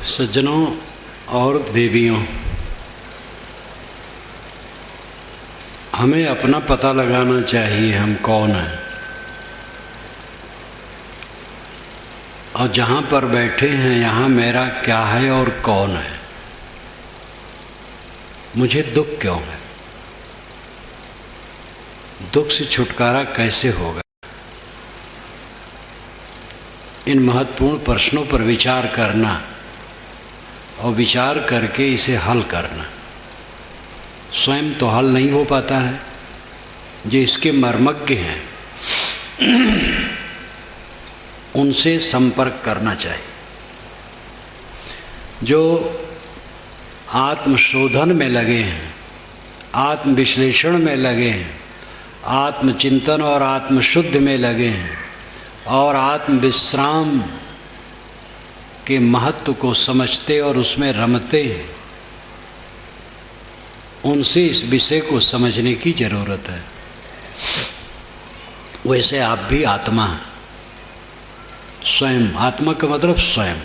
सज्जनों और देवियों, हमें अपना पता लगाना चाहिए हम कौन हैं। और जहाँ पर बैठे हैं यहाँ मेरा क्या है और कौन है, मुझे दुख क्यों है, दुख से छुटकारा कैसे होगा। इन महत्वपूर्ण प्रश्नों पर विचार करना और विचार करके इसे हल करना। स्वयं तो हल नहीं हो पाता है, जो इसके मर्मज्ञ हैं उनसे संपर्क करना चाहिए। जो आत्मशोधन में लगे हैं, आत्मविश्लेषण में लगे हैं, आत्मचिंतन और आत्मशुद्ध में लगे हैं और आत्मविश्राम के महत्व को समझते और उसमें रमते हैं, उनसे इस विषय को समझने की जरूरत है। वैसे आप भी आत्मा हैं, स्वयं। आत्मा का मतलब स्वयं,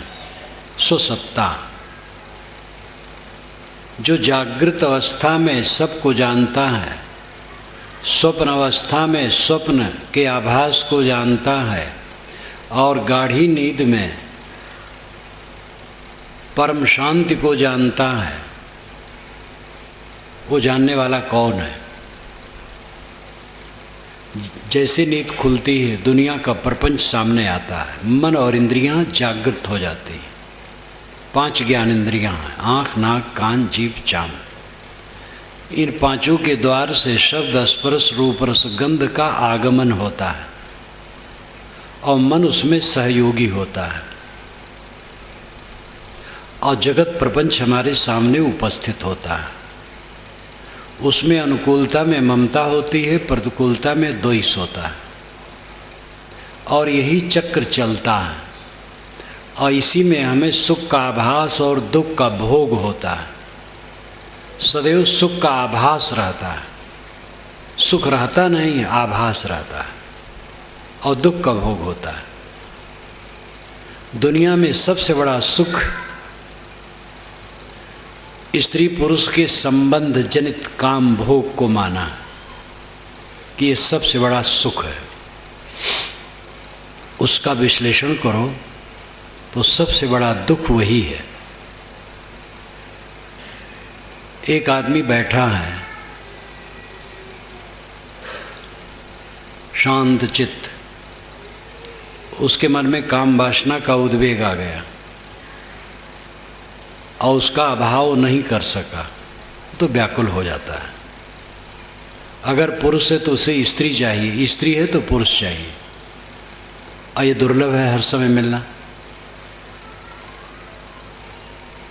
स्वसत्ता, जो जागृत अवस्था में सबको जानता है, स्वप्न अवस्था में स्वप्न के आभास को जानता है और गाढ़ी नींद में परम शांति को जानता है। वो जानने वाला कौन है? जैसे नींद खुलती है दुनिया का प्रपंच सामने आता है, मन और इंद्रियां जागृत हो जाती हैं। 5 ज्ञान इंद्रियां हैं, आँख, नाक, कान, जीभ, चाम। इन पांचों के द्वार से शब्द, स्पर्श, रूप, रस, गंध का आगमन होता है और मन उसमें सहयोगी होता है और जगत प्रपंच हमारे सामने उपस्थित होता है। उसमें अनुकूलता में ममता होती है, प्रतिकूलता में द्वेष होता है और यही चक्र चलता है और इसी में हमें सुख का आभास और दुख का भोग होता है। सदैव सुख का आभास रहता है, सुख रहता नहीं, आभास रहता है और दुख का भोग होता है। दुनिया में सबसे बड़ा सुख स्त्री पुरुष के संबंध जनित काम भोग को माना कि ये सबसे बड़ा सुख है। उसका विश्लेषण करो तो सबसे बड़ा दुख वही है। एक आदमी बैठा है शांत चित्त, उसके मन में काम वासना का उद्वेग आ गया और उसका अभाव नहीं कर सका तो व्याकुल हो जाता है। अगर पुरुष है तो उसे स्त्री चाहिए, स्त्री है तो पुरुष चाहिए और ये दुर्लभ है हर समय मिलना।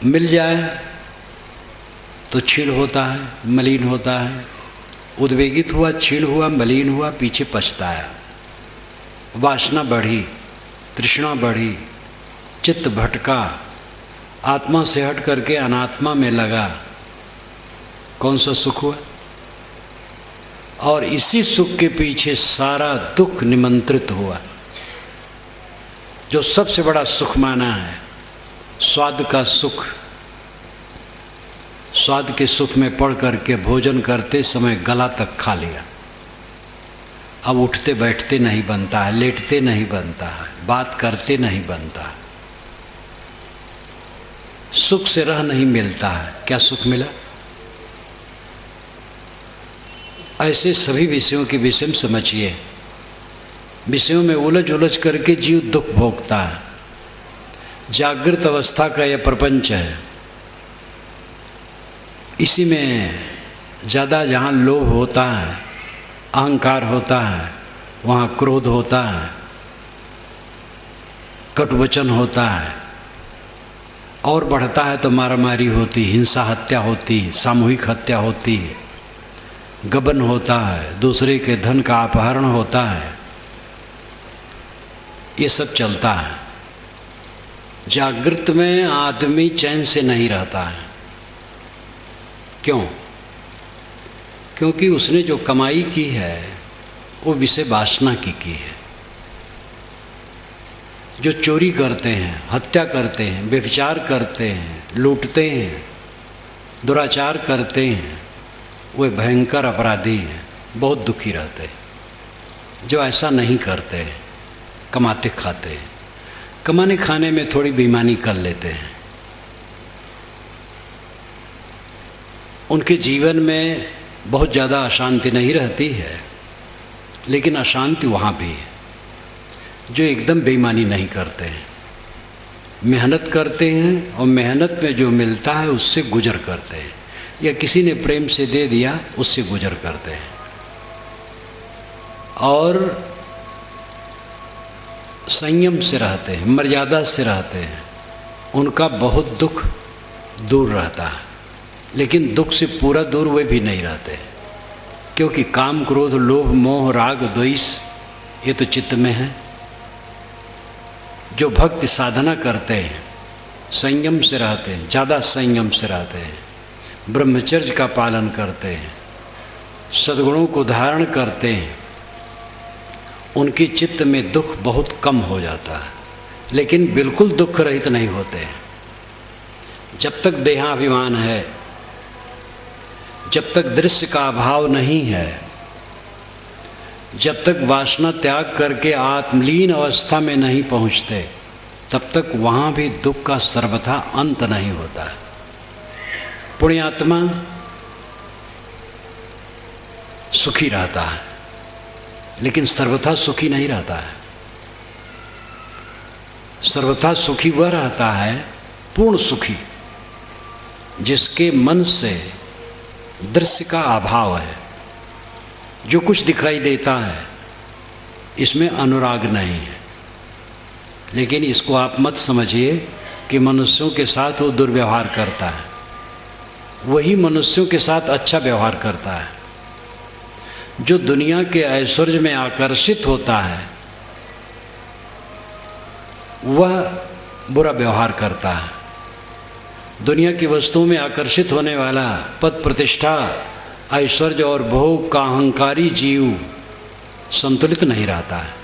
मिल जाए तो क्षीण होता है, मलिन होता है। उद्वेगित हुआ, क्षीण हुआ, मलिन हुआ, पीछे पछताया। वासना बढ़ी, तृष्णा बढ़ी, चित्त भटका, आत्मा से हट करके अनात्मा में लगा। कौन सा सुख हुआ? और इसी सुख के पीछे सारा दुख निमंत्रित हुआ। जो सबसे बड़ा सुख माना है, स्वाद का सुख, स्वाद के सुख में पड़ करके भोजन करते समय गला तक खा लिया। अब उठते बैठते नहीं बनता है, लेटते नहीं बनता है, बात करते नहीं बनता है, सुख से रह नहीं मिलता है। क्या सुख मिला? ऐसे सभी विषयों के विषय में समझिए। विषयों में उलझ उलझ करके जीव दुख भोगता है। जागृत अवस्था का यह प्रपंच है। इसी में ज़्यादा जहाँ लोभ होता है, अहंकार होता है, वहाँ क्रोध होता है, कटुवचन होता है और बढ़ता है तो मारामारी होती, हिंसा, हत्या होती, सामूहिक हत्या होती, गबन होता है, दूसरे के धन का अपहरण होता है। ये सब चलता है। जागृत में आदमी चैन से नहीं रहता है। क्यों? क्योंकि उसने जो कमाई की है वो विषय वासना की है। जो चोरी करते हैं, हत्या करते हैं, व्यभिचार करते हैं, लूटते हैं, दुराचार करते हैं, वे भयंकर अपराधी हैं, बहुत दुखी रहते हैं। जो ऐसा नहीं करते हैं, कमाते खाते हैं, कमाने खाने में थोड़ी बेईमानी कर लेते हैं, उनके जीवन में बहुत ज़्यादा अशांति नहीं रहती है, लेकिन अशांति वहाँ भी है। जो एकदम बेईमानी नहीं करते हैं, मेहनत करते हैं और मेहनत में जो मिलता है उससे गुजर करते हैं, या किसी ने प्रेम से दे दिया उससे गुजर करते हैं, और संयम से रहते हैं, मर्यादा से रहते हैं। उनका बहुत दुख दूर रहता है, लेकिन दुख से पूरा दूर वे भी नहीं रहते, क्योंकि काम, क्रोध, लोभ, मोह, राग, द्वेष ये तो चित्त में है। जो भक्ति साधना करते हैं, संयम से रहते हैं, ज़्यादा संयम से रहते हैं, ब्रह्मचर्य का पालन करते हैं, सद्गुणों को धारण करते हैं, उनके चित्त में दुख बहुत कम हो जाता है, लेकिन बिल्कुल दुख रहित नहीं होते हैं। जब तक देहाभिमान है, जब तक दृश्य का अभाव नहीं है, जब तक वासना त्याग करके आत्मलीन अवस्था में नहीं पहुंचते, तब तक वहाँ भी दुख का सर्वथा अंत नहीं होता है। पुण्यात्मा सुखी रहता है, लेकिन सर्वथा सुखी नहीं रहता है। सर्वथा सुखी वह रहता है, पूर्ण सुखी, जिसके मन से दृश्य का अभाव है। जो कुछ दिखाई देता है इसमें अनुराग नहीं है, लेकिन इसको आप मत समझिए कि मनुष्यों के साथ वो दुर्व्यवहार करता है, वही मनुष्यों के साथ अच्छा व्यवहार करता है। जो दुनिया के ऐश्वर्य में आकर्षित होता है वह बुरा व्यवहार करता है। दुनिया की वस्तुओं में आकर्षित होने वाला पद, प्रतिष्ठा, ऐश्वर्य और भोग का अहंकारी जीव संतुलित नहीं रहता है।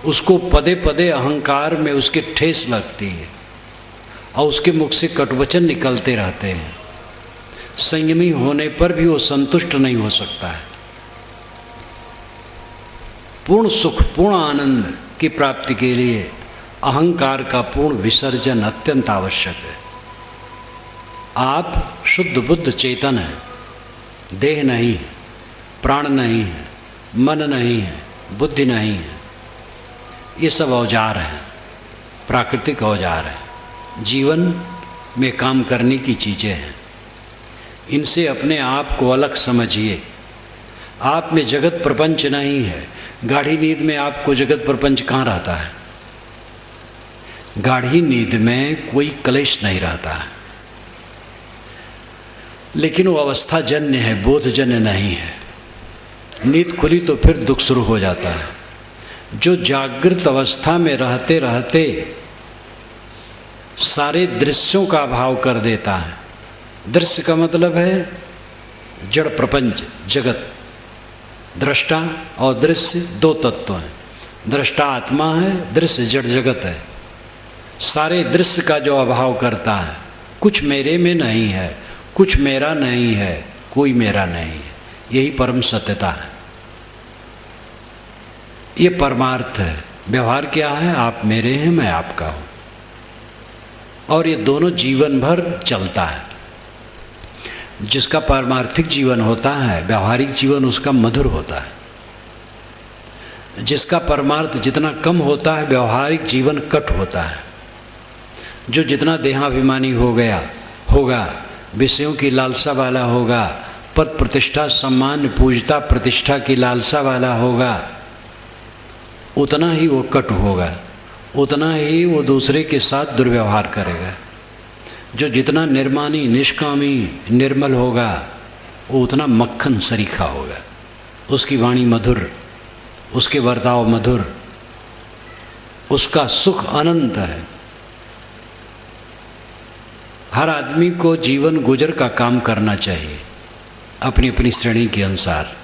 उसको पदे पदे अहंकार में उसके ठेस लगती है और उसके मुख से कटुवचन निकलते रहते हैं। संयमी होने पर भी वो संतुष्ट नहीं हो सकता है। पूर्ण सुख, पूर्ण आनंद की प्राप्ति के लिए अहंकार का पूर्ण विसर्जन अत्यंत आवश्यक है। आप शुद्ध बुद्ध चेतन हैं, देह नहीं है, प्राण नहीं है, मन नहीं है, बुद्धि नहीं है। ये सब औजार हैं, प्राकृतिक औजार हैं, जीवन में काम करने की चीज़ें हैं। इनसे अपने आप को अलग समझिए। आप में जगत प्रपंच नहीं है। गाढ़ी नींद में आपको जगत प्रपंच कहाँ रहता है? गाढ़ी नींद में कोई क्लेश नहीं रहता है, लेकिन वो अवस्था जन्य है, बोध जन्य नहीं है। नींद खुली तो फिर दुख शुरू हो जाता है। जो जागृत अवस्था में रहते रहते सारे दृश्यों का अभाव कर देता है। दृश्य का मतलब है जड़ प्रपंच, जगत। दृष्टा और दृश्य दो तत्व हैं। दृष्टा आत्मा है, दृश्य जड़ जगत है। सारे दृश्य का जो अभाव करता है, कुछ मेरे में नहीं है, कुछ मेरा नहीं है, कोई मेरा नहीं है, यही परम सत्यता है। ये परमार्थ है। व्यवहार क्या है? आप मेरे हैं, मैं आपका हूँ, और ये दोनों जीवन भर चलता है। जिसका पारमार्थिक जीवन होता है, व्यवहारिक जीवन उसका मधुर होता है। जिसका परमार्थ जितना कम होता है, व्यवहारिक जीवन कट होता है। जो जितना देहाभिमानी हो गया होगा, विषयों की लालसा वाला होगा, पद प्रतिष्ठा, सम्मान, पूजता, प्रतिष्ठा की लालसा वाला होगा, उतना ही वो कट होगा, उतना ही वो दूसरे के साथ दुर्व्यवहार करेगा। जो जितना निर्मानी, निष्कामी, निर्मल होगा, वो उतना मक्खन सरीखा होगा। उसकी वाणी मधुर, उसके बर्ताव मधुर, उसका सुख अनंत है। हर आदमी को जीवन गुजर का काम करना चाहिए अपनी अपनी श्रेणी के अनुसार।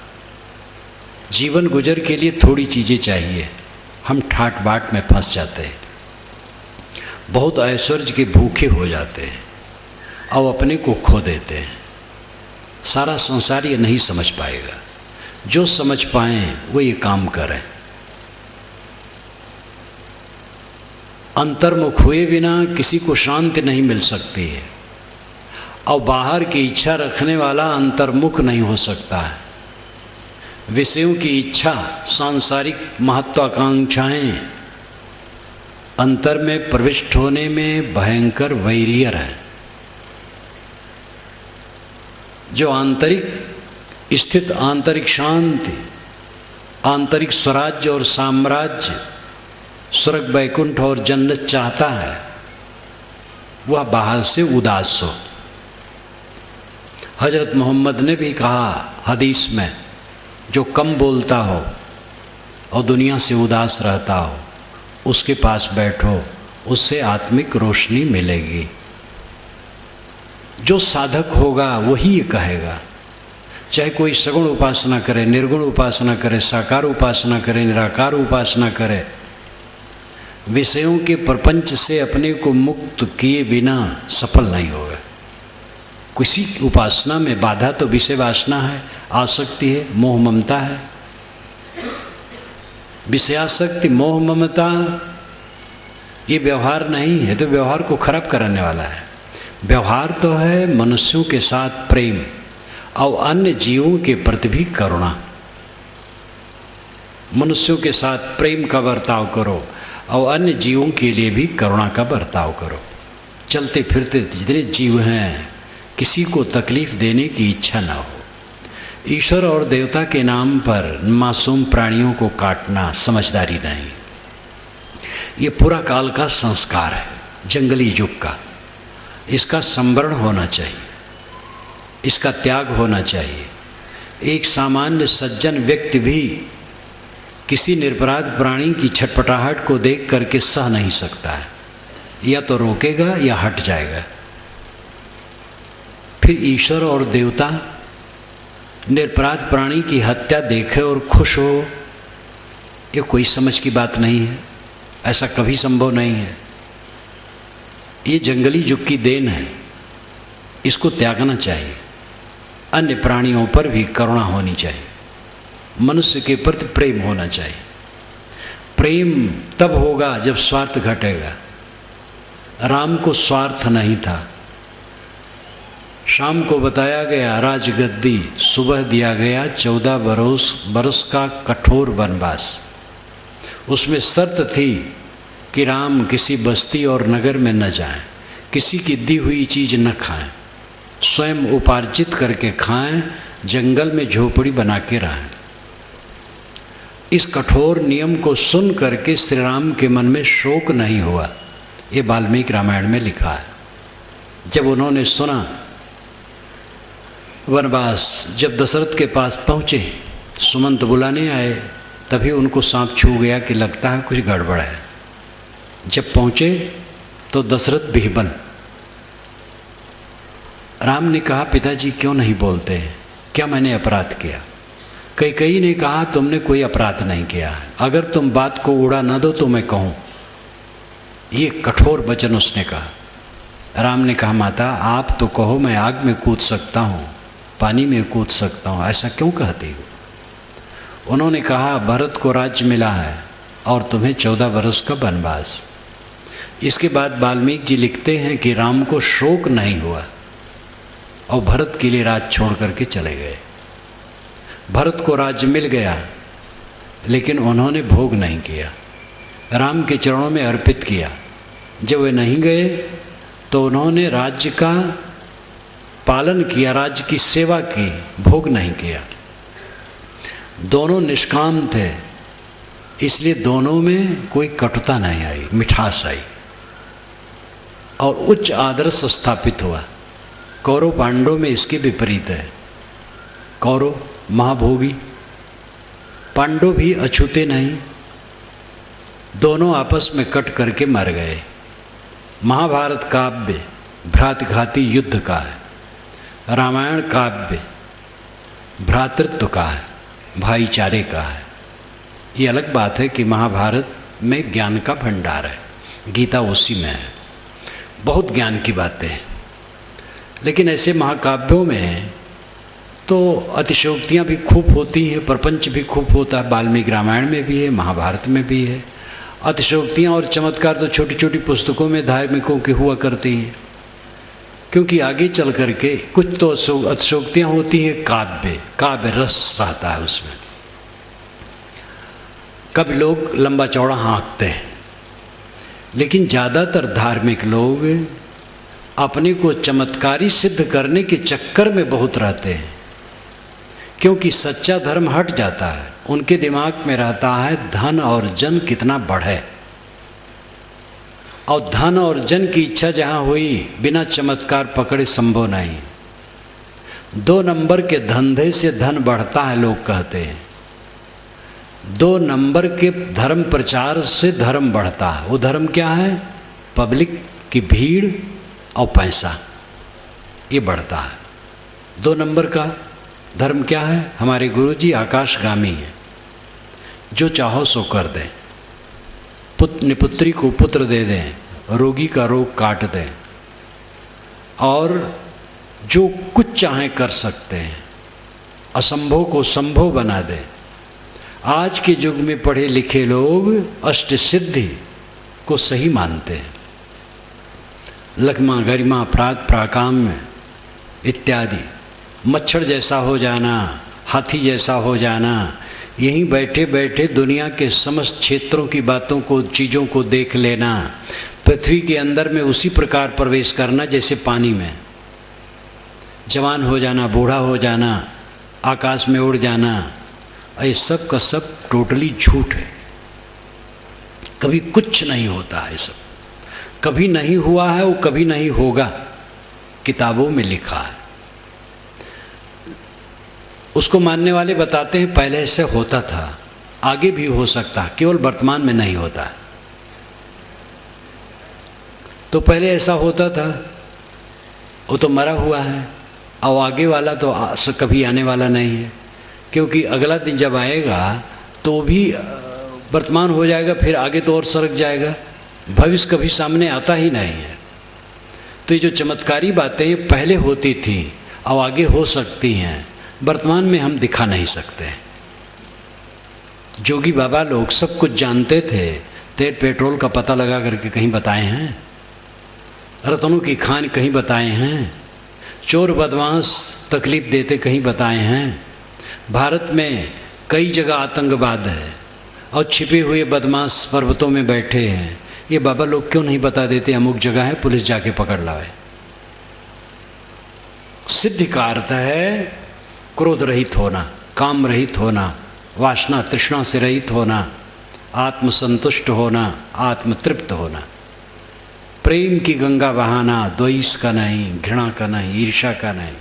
जीवन गुजर के लिए थोड़ी चीज़ें चाहिए, हम ठाट बाट में फंस जाते हैं। बहुत ऐश्वर्य के भूखे हो जाते हैं और अपने को खो देते हैं। सारा संसार ये नहीं समझ पाएगा। जो समझ पाएं वो ये काम करें। अंतर्मुख हुए बिना किसी को शांति नहीं मिल सकती है, और बाहर की इच्छा रखने वाला अंतर्मुख नहीं हो सकता है। विषयों की इच्छा, सांसारिक महत्वाकांक्षाएं अंतर में प्रविष्ट होने में भयंकर वैरियर है। जो आंतरिक स्थित आंतरिक शांति, आंतरिक स्वराज्य और साम्राज्य, स्वर्ग वैकुंठ और जन्नत चाहता है, वह बाहर से उदास हो। हजरत मोहम्मद ने भी कहा हदीस में, जो कम बोलता हो और दुनिया से उदास रहता हो, उसके पास बैठो, उससे आत्मिक रोशनी मिलेगी। जो साधक होगा वही ये कहेगा। चाहे कोई सगुण उपासना करे, निर्गुण उपासना करे, साकार उपासना करे, निराकार उपासना करे, विषयों के प्रपंच से अपने को मुक्त किए बिना सफल नहीं होगा। किसी उपासना में बाधा तो विषय वासना है, आसक्ति है, मोह ममता है। विषयासक्ति, मोह ममता ये व्यवहार नहीं है, तो व्यवहार को खराब करने वाला है। व्यवहार तो है मनुष्यों के साथ प्रेम और अन्य जीवों के प्रति भी करुणा। मनुष्यों के साथ प्रेम का बर्ताव करो और अन्य जीवों के लिए भी करुणा का बर्ताव करो। चलते फिरते जितने जीव हैं, किसी को तकलीफ देने की इच्छा ना हो। ईश्वर और देवता के नाम पर मासूम प्राणियों को काटना समझदारी नहीं। ये पूरा काल का संस्कार है, जंगली युग का। इसका संवरण होना चाहिए, इसका त्याग होना चाहिए। एक सामान्य सज्जन व्यक्ति भी किसी निरपराध प्राणी की छटपटाहट को देख करके सह नहीं सकता है, या तो रोकेगा या हट जाएगा। फिर ईश्वर और देवता निरपराध प्राणी की हत्या देखे और खुश हो, ये कोई समझ की बात नहीं है। ऐसा कभी संभव नहीं है। ये जंगली युग की देन है, इसको त्यागना चाहिए। अन्य प्राणियों पर भी करुणा होनी चाहिए, मनुष्य के प्रति प्रेम होना चाहिए। प्रेम तब होगा जब स्वार्थ घटेगा। राम को स्वार्थ नहीं था। शाम को बताया गया राजगद्दी, सुबह दिया गया 14 बरस का कठोर वनवास। उसमें शर्त थी कि राम किसी बस्ती और नगर में न जाएं, किसी की दी हुई चीज़ न खाएं, स्वयं उपार्जित करके खाएं, जंगल में झोपड़ी बना के रहें। इस कठोर नियम को सुन करके श्री राम के मन में शोक नहीं हुआ। ये वाल्मीकि रामायण में लिखा है। जब उन्होंने सुना वनवास, जब दशरथ के पास पहुँचे, सुमंत बुलाने आए, तभी उनको सांप छू गया कि लगता है कुछ गड़बड़ है। जब पहुँचे तो दशरथ बिहबल। राम ने कहा, पिताजी क्यों नहीं बोलते हैं, क्या मैंने अपराध किया? कैकेयी ने कहा, तुमने कोई अपराध नहीं किया, अगर तुम बात को उड़ा ना दो तो मैं कहूँ। ये कठोर वचन उसने कहा। राम ने कहा, माता आप तो कहो, मैं आग में कूद सकता हूँ, पानी में कूद सकता हूँ, ऐसा क्यों कहती हो? उन्होंने कहा, भरत को राज्य मिला है और तुम्हें 14 वर्ष का वनवास। इसके बाद वाल्मीकि जी लिखते हैं कि राम को शोक नहीं हुआ और भरत के लिए राज छोड़ करके चले गए। भरत को राज्य मिल गया, लेकिन उन्होंने भोग नहीं किया, राम के चरणों में अर्पित किया। जब वे नहीं गए तो उन्होंने राज्य का पालन किया, राज्य की सेवा की, भोग नहीं किया। दोनों निष्काम थे, इसलिए दोनों में कोई कटुता नहीं आई, मिठास आई और उच्च आदर्श स्थापित हुआ। कौरव पांडव में इसके विपरीत है। कौरव महाभोगी, पांडव भी अछूते नहीं, दोनों आपस में कट करके मर गए। महाभारत काव्य भ्रातृघाती युद्ध का है, रामायण काव्य भ्रातृत्व का है, भाईचारे का है। ये अलग बात है कि महाभारत में ज्ञान का भंडार है, गीता उसी में है। बहुत ज्ञान की बातें हैं। लेकिन ऐसे महाकाव्यों में तो अतिशयोक्तियाँ भी खूब होती हैं, प्रपंच भी खूब होता है। वाल्मीकि रामायण में भी है, महाभारत में भी है। अतिशयोक्तियाँ और चमत्कार तो छोटी छोटी पुस्तकों में धार्मिकों की हुआ करती हैं, क्योंकि आगे चल करके कुछ तो अतिशयोक्तियाँ होती हैं। काव्य रस रहता है उसमें। कभी लोग लंबा चौड़ा हाँकते हैं, लेकिन ज़्यादातर धार्मिक लोग अपने को चमत्कारी सिद्ध करने के चक्कर में बहुत रहते हैं, क्योंकि सच्चा धर्म हट जाता है। उनके दिमाग में रहता है धन और जन कितना बढ़े, और धन और जन की इच्छा जहाँ हुई बिना चमत्कार पकड़े संभव नहीं। 2 नंबर के धंधे से धन बढ़ता है, लोग कहते हैं। 2 नंबर के धर्म प्रचार से धर्म बढ़ता है। वो धर्म क्या है? पब्लिक की भीड़ और पैसा, ये बढ़ता है। 2 नंबर का धर्म क्या है? हमारे गुरुजी आकाशगामी हैं, जो चाहो सो कर दें, निपुत्री को पुत्र दे दें, रोगी का रोग काट दें, और जो कुछ चाहें कर सकते हैं, असंभव को संभव बना दें। आज के युग में पढ़े लिखे लोग अष्ट सिद्धि को सही मानते हैं। लक्ष्मा गरिमा अपराध प्राकाम्य इत्यादि, मच्छर जैसा हो जाना, हाथी जैसा हो जाना, यहीं बैठे बैठे दुनिया के समस्त क्षेत्रों की बातों को, चीज़ों को देख लेना, पृथ्वी के अंदर में उसी प्रकार प्रवेश करना जैसे पानी में, जवान हो जाना, बूढ़ा हो जाना, आकाश में उड़ जाना, ये सब का सब टोटली झूठ है। कभी कुछ नहीं होता है, सब कभी नहीं हुआ है, वो कभी नहीं होगा, किताबों में लिखा है। उसको मानने वाले बताते हैं पहले से होता था, आगे भी हो सकता है, केवल वर्तमान में नहीं होता है। तो पहले ऐसा होता था, वो तो मरा हुआ है, और आगे वाला तो कभी आने वाला नहीं है, क्योंकि अगला दिन जब आएगा तो भी वर्तमान हो जाएगा, फिर आगे तो और सरक जाएगा। भविष्य कभी सामने आता ही नहीं है। तो ये जो चमत्कारी बातें पहले होती थी और आगे हो सकती हैं, वर्तमान में हम दिखा नहीं सकते। जोगी बाबा लोग सब कुछ जानते थे, तेल पेट्रोल का पता लगा करके कहीं बताए हैं? रत्नों की खान कहीं बताए हैं? चोर बदमाश तकलीफ देते कहीं बताए हैं? भारत में कई जगह आतंकवाद है और छिपे हुए बदमाश पर्वतों में बैठे हैं, ये बाबा लोग क्यों नहीं बता देते? अमुक जगह है, पुलिस जाके पकड़ लावे। सिद्धि का अर्थ है क्रोध रहित होना, काम रहित होना, वासना तृष्णा से रहित होना, आत्मसंतुष्ट होना, आत्मतृप्त होना, प्रेम की गंगा बहाना, द्वेष का नहीं, घृणा का नहीं, ईर्ष्या का नहीं।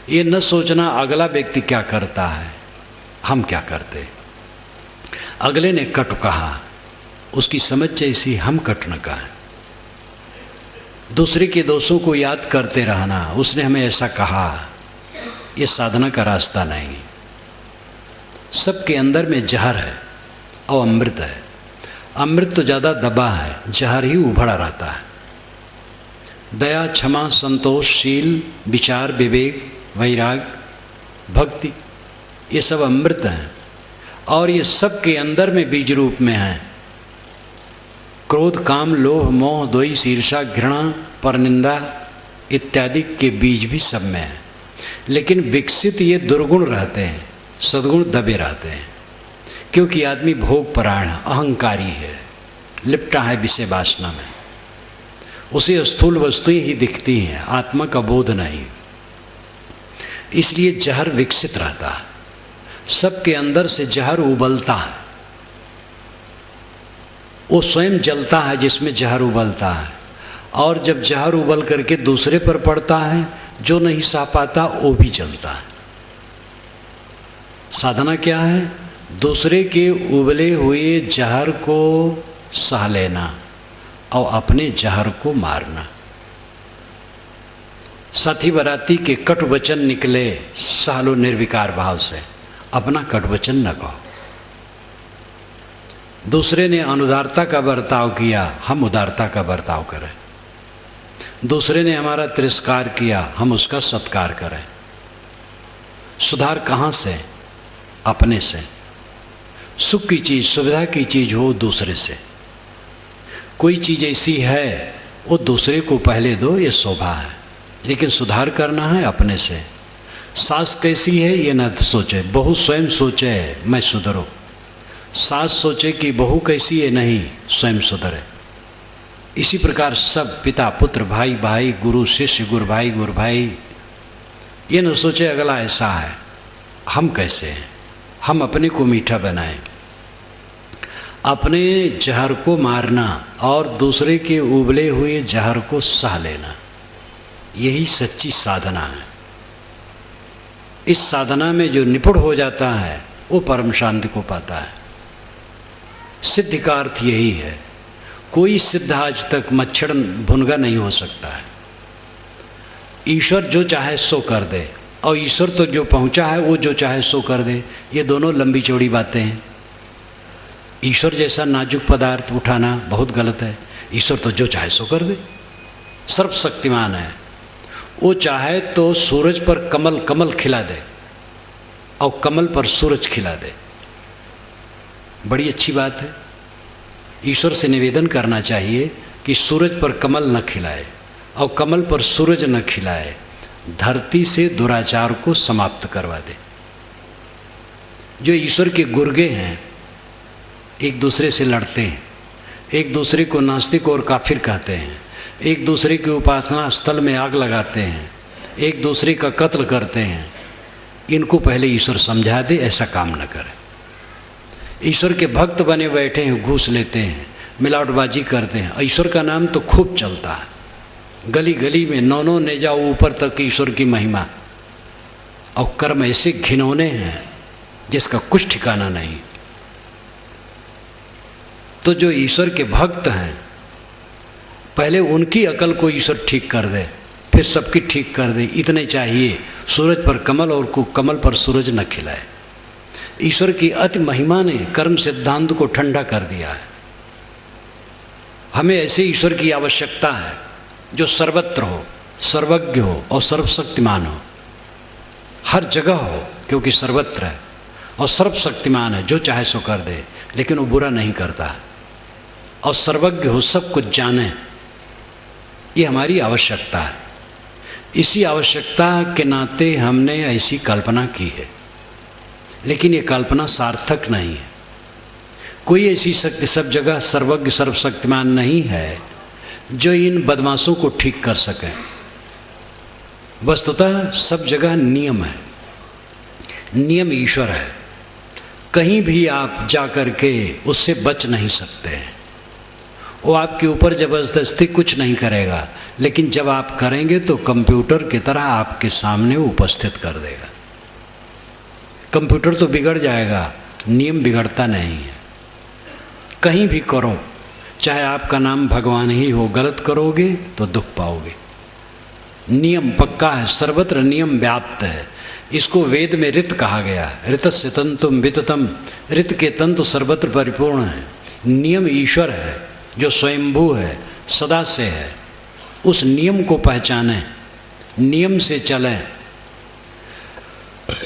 ये न सोचना अगला व्यक्ति क्या करता है, हम क्या करते। अगले ने कट कहा, उसकी समझ जैसी हम कट न कहा। दूसरे के दोषों को याद करते रहना, उसने हमें ऐसा कहा, ये साधना का रास्ता नहीं। सबके अंदर में जहर है और अमृत है। अमृत तो ज़्यादा दबा है, जहर ही उभरा रहता है। दया, क्षमा, संतोष, शील, विचार, विवेक, वैराग, भक्ति, ये सब अमृत हैं, और ये सब के अंदर में बीज रूप में हैं। क्रोध, काम, लोभ, मोह, द्वेष, ईर्ष्या, घृणा, परनिंदा इत्यादि के बीज भी सब में हैं। लेकिन विकसित ये दुर्गुण रहते हैं, सद्गुण दबे रहते हैं, क्योंकि आदमी भोग परायण, अहंकारी है, लिपटा है विषय वासना में। उसे स्थूल वस्तुएं ही दिखती हैं, आत्मा का बोध नहीं। इसलिए जहर विकसित रहता है। सबके अंदर से जहर उबलता है, वो स्वयं जलता है जिसमें जहर उबलता है, और जब जहर उबल करके दूसरे पर पड़ता है, जो नहीं सह पाता वो भी जलता है। साधना क्या है? दूसरे के उबले हुए जहर को सह लेना और अपने जहर को मारना। साथी बराती के कटु वचन निकले, सह लो निर्विकार भाव से, अपना कटु वचन न कहो। दूसरे ने अनुदारता का बर्ताव किया, हम उदारता का बर्ताव करें। दूसरे ने हमारा तिरस्कार किया, हम उसका सत्कार करें। सुधार कहाँ से? अपने से। सुख की चीज़, सुविधा की चीज़ हो दूसरे से। कोई चीज़ ऐसी है वो दूसरे को पहले दो, ये शोभा है, लेकिन सुधार करना है अपने से। सास कैसी है ये न सोचे, बहू स्वयं सोचे मैं सुधरूं। सास सोचे कि बहू कैसी है, नहीं, स्वयं सुधरे। इसी प्रकार सब पिता पुत्र, भाई भाई, गुरु शिष्य, गुरु भाई, ये न सोचे अगला ऐसा है, हम कैसे हैं। हम अपने को मीठा बनाएं। अपने जहर को मारना और दूसरे के उबले हुए जहर को सह लेना, यही सच्ची साधना है। इस साधना में जो निपुण हो जाता है वो परम शांति को पाता है। सिद्धि का अर्थ यही है। कोई सिद्ध आज तक मच्छर भुनगा नहीं हो सकता है। ईश्वर जो चाहे सो कर दे, और ईश्वर तो जो पहुंचा है वो जो चाहे सो कर दे। ये दोनों लंबी चौड़ी बातें हैं। ईश्वर जैसा नाजुक पदार्थ उठाना बहुत गलत है। ईश्वर तो जो चाहे सो कर दे, सर्वशक्तिमान है। वो चाहे तो सूरज पर कमल खिला दे और कमल पर सूरज खिला दे। बड़ी अच्छी बात है। ईश्वर से निवेदन करना चाहिए कि सूरज पर कमल न खिलाए और कमल पर सूरज न खिलाए, धरती से दुराचार को समाप्त करवा दे। जो ईश्वर के गुर्गे हैं एक दूसरे से लड़ते हैं, एक दूसरे को नास्तिक और काफिर कहते हैं, एक दूसरे की उपासना स्थल में आग लगाते हैं, एक दूसरे का कत्ल करते हैं, इनको पहले ईश्वर समझा दे ऐसा काम न करे। ईश्वर के भक्त बने बैठे हैं, घूस लेते हैं, मिलावटबाजी करते हैं। ईश्वर का नाम तो खूब चलता है, गली गली में नौ ने जाओ ऊपर तक ईश्वर की महिमा। और कर्म ऐसे घिनौने हैं जिसका कुछ ठिकाना नहीं। तो जो ईश्वर के भक्त हैं पहले उनकी अकल को ईश्वर ठीक कर दे, फिर सबकी ठीक कर दे, इतने चाहिए। सूरज पर कमल और कमल पर सूरज न खिलाए। ईश्वर की अति महिमा ने कर्म सिद्धांत को ठंडा कर दिया है। हमें ऐसे ईश्वर की आवश्यकता है जो सर्वत्र हो, सर्वज्ञ हो और सर्वशक्तिमान हो, हर जगह हो, क्योंकि सर्वत्र है और सर्वशक्तिमान है, जो चाहे सो कर दे, लेकिन वो बुरा नहीं करता है, और सर्वज्ञ हो, सब कुछ जाने। ये हमारी आवश्यकता है। इसी आवश्यकता के नाते हमने ऐसी कल्पना की है, लेकिन ये कल्पना सार्थक नहीं है। कोई ऐसी शक्ति सब जगह सर्वज्ञ सर्वशक्तिमान नहीं है जो इन बदमाशों को ठीक कर सके। वस्तुतः सब जगह नियम है, नियम ईश्वर है। कहीं भी आप जा कर के उससे बच नहीं सकते हैं। वो आपके ऊपर ज़बरदस्ती कुछ नहीं करेगा, लेकिन जब आप करेंगे तो कंप्यूटर की तरह आपके सामने उपस्थित कर देगा। कंप्यूटर तो बिगड़ जाएगा, नियम बिगड़ता नहीं है। कहीं भी करो, चाहे आपका नाम भगवान ही हो, गलत करोगे तो दुख पाओगे। नियम पक्का है, सर्वत्र नियम व्याप्त है। इसको वेद में ऋत कहा गया है। ऋतस्य तंतुम विततम, ऋत के तंतु सर्वत्र परिपूर्ण है। नियम ईश्वर है जो स्वयंभू है, सदा से है। उस नियम को पहचानें, नियम से चलें।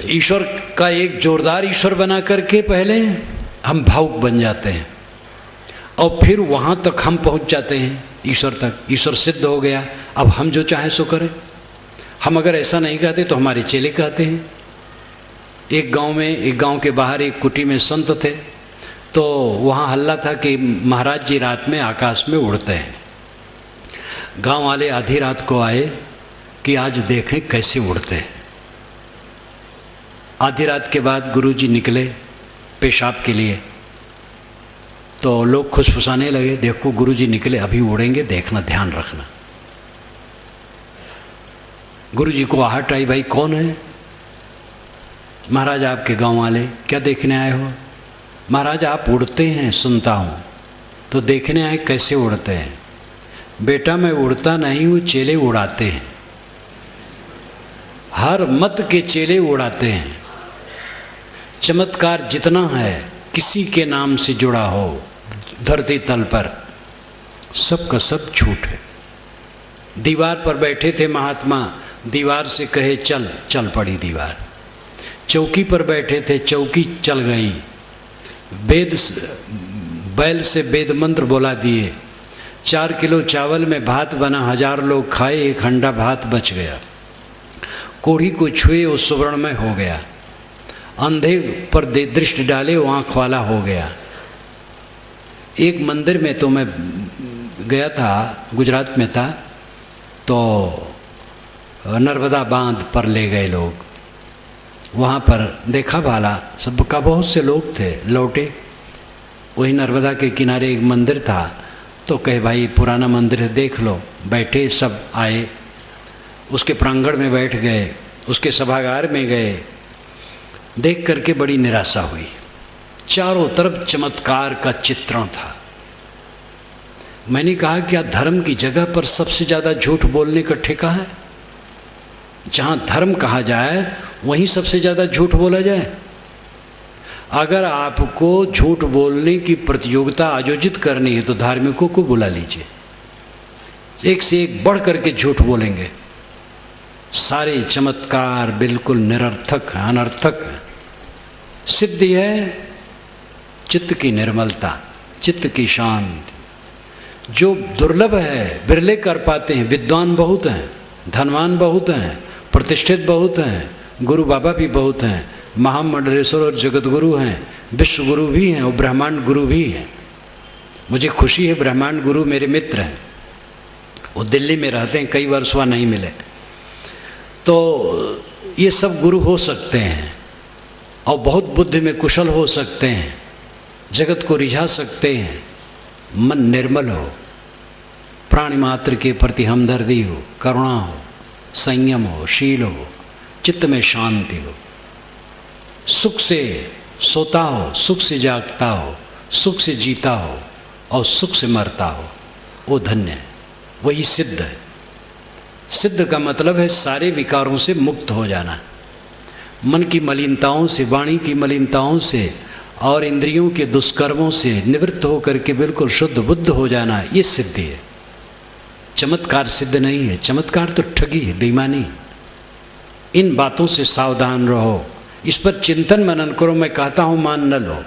ईश्वर का एक जोरदार ईश्वर बना करके पहले हम भावुक बन जाते हैं और फिर वहाँ तक हम पहुँच जाते हैं, ईश्वर तक। ईश्वर सिद्ध हो गया, अब हम जो चाहे सो करें। हम अगर ऐसा नहीं कहते तो हमारे चेले कहते हैं। एक गांव के बाहर एक कुटी में संत थे, तो वहाँ हल्ला था कि महाराज जी रात में आकाश में उड़ते हैं। गांव वाले आधी रात को आए कि आज देखें कैसे उड़ते हैं। आधी रात के बाद गुरुजी निकले पेशाब के लिए, तो लोग खुशफुसाने लगे, देखो गुरुजी निकले, अभी उड़ेंगे, देखना, ध्यान रखना। गुरुजी को आहट आई, भाई कौन है? महाराज आपके गांव वाले। क्या देखने आए हो? महाराज आप उड़ते हैं सुनता हूँ, तो देखने आए कैसे उड़ते हैं। बेटा मैं उड़ता नहीं हूँ, चेले उड़ाते हैं। हर मत के चेले उड़ाते हैं। चमत्कार जितना है किसी के नाम से जुड़ा हो धरती तल पर, सब का सब झूठ है। दीवार पर बैठे थे महात्मा, दीवार से कहे चल, चल पड़ी दीवार। चौकी पर बैठे थे, चौकी चल गई। बैल से वेद मंत्र बोला दिए। 4 किलो चावल में भात बना, 1000 लोग खाए, 1 हंडा भात बच गया। कोढ़ी को छुए वो सुवर्णमय हो गया। अंधे पर दृष्टि डाले वो आँख वाला हो गया। एक मंदिर में तो मैं गया था, गुजरात में था, तो नर्मदा बांध पर ले गए लोग। वहाँ पर देखा भाला सबका, बहुत से लोग थे, लौटे। वही नर्मदा के किनारे एक मंदिर था, तो कहे भाई पुराना मंदिर है, देख लो। बैठे, सब आए, उसके प्रांगण में बैठ गए, उसके सभागार में गए। देख करके बड़ी निराशा हुई। चारों तरफ चमत्कार का चित्रण था। मैंने कहा क्या धर्म की जगह पर सबसे ज़्यादा झूठ बोलने का ठेका है? जहाँ धर्म कहा जाए वहीं सबसे ज़्यादा झूठ बोला जाए। अगर आपको झूठ बोलने की प्रतियोगिता आयोजित करनी है तो धार्मिकों को बुला लीजिए, एक से एक बढ़ करके झूठ बोलेंगे। सारे चमत्कार बिल्कुल निरर्थक हैं, अनर्थक हैं। सिद्धि है चित्त की निर्मलता, चित्त की शांति, जो दुर्लभ है, बिरले कर पाते हैं। विद्वान बहुत हैं, धनवान बहुत हैं, प्रतिष्ठित बहुत हैं, गुरु बाबा भी बहुत हैं, महामंडलेश्वर और जगत गुरु हैं, विश्व गुरु भी हैं और ब्रह्मांड गुरु भी हैं। मुझे खुशी है, ब्रह्मांड गुरु मेरे मित्र हैं, वो दिल्ली में रहते हैं, कई वर्ष वहाँ नहीं मिले। तो ये सब गुरु हो सकते हैं और बहुत बुद्धि में कुशल हो सकते हैं, जगत को रिझा सकते हैं। मन निर्मल हो, प्राणी मात्र के प्रति हमदर्दी हो, करुणा हो, संयम हो, शील हो, चित्त में शांति हो, सुख से सोता हो, सुख से जागता हो, सुख से जीता हो और सुख से मरता हो, वो धन्य है, वही सिद्ध है। सिद्ध का मतलब है सारे विकारों से मुक्त हो जाना, मन की मलिनताओं से, वाणी की मलिनताओं से और इंद्रियों के दुष्कर्मों से निवृत्त होकर के बिल्कुल शुद्ध बुद्ध हो जाना, ये सिद्धि है। चमत्कार सिद्ध नहीं है, चमत्कार तो ठगी है, बेईमानी। इन बातों से सावधान रहो, इस पर चिंतन मनन करो। मैं कहता हूँ मान न लो,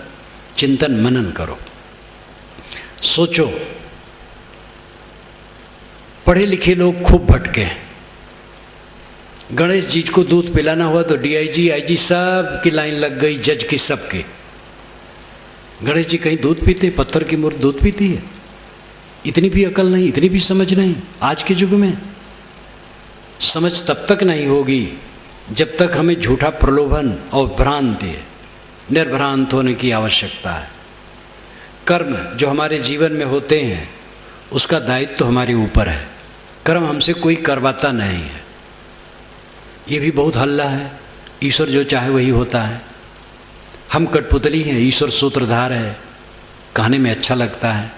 चिंतन मनन करो, सोचो। पढ़े लिखे लोग खूब भटके। गणेश जी को दूध पिलाना हुआ तो डीआईजी, आईजी सब की लाइन लग गई, जज की सबकी। गणेश जी कहीं दूध पीते? पत्थर की मूर्ति दूध पीती है? इतनी भी अकल नहीं, इतनी भी समझ नहीं। आज के युग में समझ तब तक नहीं होगी जब तक हमें झूठा प्रलोभन और भ्रांति है। निर्भ्रांत होने की आवश्यकता है। कर्म जो हमारे जीवन में होते हैं उसका दायित्व तो हमारे ऊपर है। कर्म हमसे कोई करवाता नहीं है। ये भी बहुत हल्ला है, ईश्वर जो चाहे वही होता है। हम कठपुतली हैं, ईश्वर सूत्रधार है, कहने में अच्छा लगता है,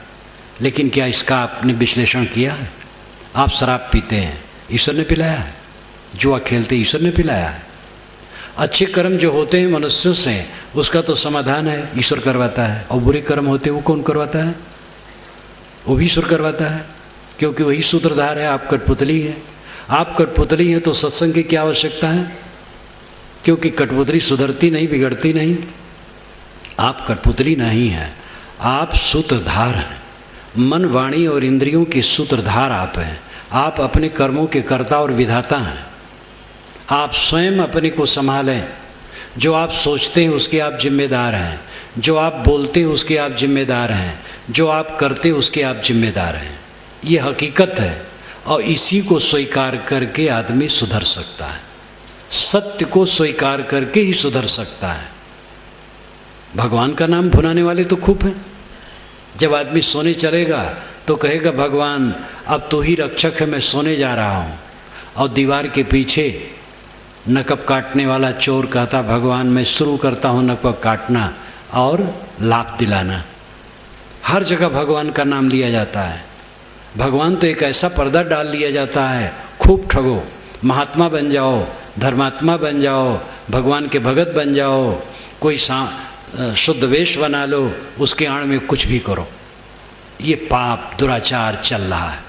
लेकिन क्या इसका आपने विश्लेषण किया है? आप शराब पीते हैं, ईश्वर ने पिलाया है। जुआ खेलते, ईश्वर ने पिलाया है। अच्छे कर्म जो होते हैं मनुष्यों से, उसका तो समाधान है, ईश्वर करवाता है। और बुरे कर्म होते हैं वो कौन करवाता है? वो भी ईश्वर करवाता है, क्योंकि वही सूत्रधार है। आप कठपुतली हैं। आप कठपुतली हैं तो सत्संग की क्या आवश्यकता है? क्योंकि कठपुतली सुधरती नहीं, बिगड़ती नहीं। आप कठपुतली नहीं हैं, आप सूत्रधार हैं। मन, वाणी और इंद्रियों के सूत्रधार आप हैं। आप अपने कर्मों के कर्ता और विधाता हैं। आप स्वयं अपने को संभालें। जो आप सोचते हैं उसके आप जिम्मेदार हैं। जो आप बोलते हैं उसके आप जिम्मेदार हैं। जो आप करते हैं उसके आप जिम्मेदार हैं। ये हकीकत है और इसी को स्वीकार करके आदमी सुधर सकता है। सत्य को स्वीकार करके ही सुधर सकता है। भगवान का नाम भुनाने वाले तो खूब हैं। जब आदमी सोने चलेगा तो कहेगा भगवान अब तो ही रक्षक है, मैं सोने जा रहा हूँ। और दीवार के पीछे नकब काटने वाला चोर कहता भगवान मैं शुरू करता हूँ नकब काटना और लाभ दिलाना। हर जगह भगवान का नाम लिया जाता है। भगवान तो एक ऐसा पर्दा डाल लिया जाता है, खूब ठगो, महात्मा बन जाओ, धर्मात्मा बन जाओ, भगवान के भगत बन जाओ, कोई शुद्ध वेश बना लो, उसके आड़ में कुछ भी करो। ये पाप दुराचार चल रहा है।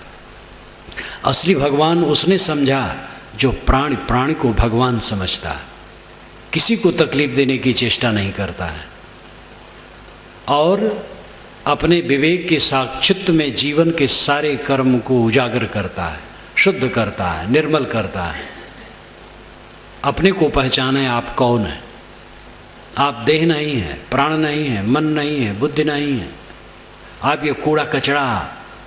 असली भगवान उसने समझा जो प्राणी को भगवान समझता है, किसी को तकलीफ देने की चेष्टा नहीं करता है और अपने विवेक के साक्षित्व में जीवन के सारे कर्म को उजागर करता है, शुद्ध करता है, निर्मल करता है। अपने को पहचाने आप कौन है। आप देह नहीं है, प्राण नहीं है, मन नहीं है, बुद्धि नहीं है। आप ये कूड़ा कचरा,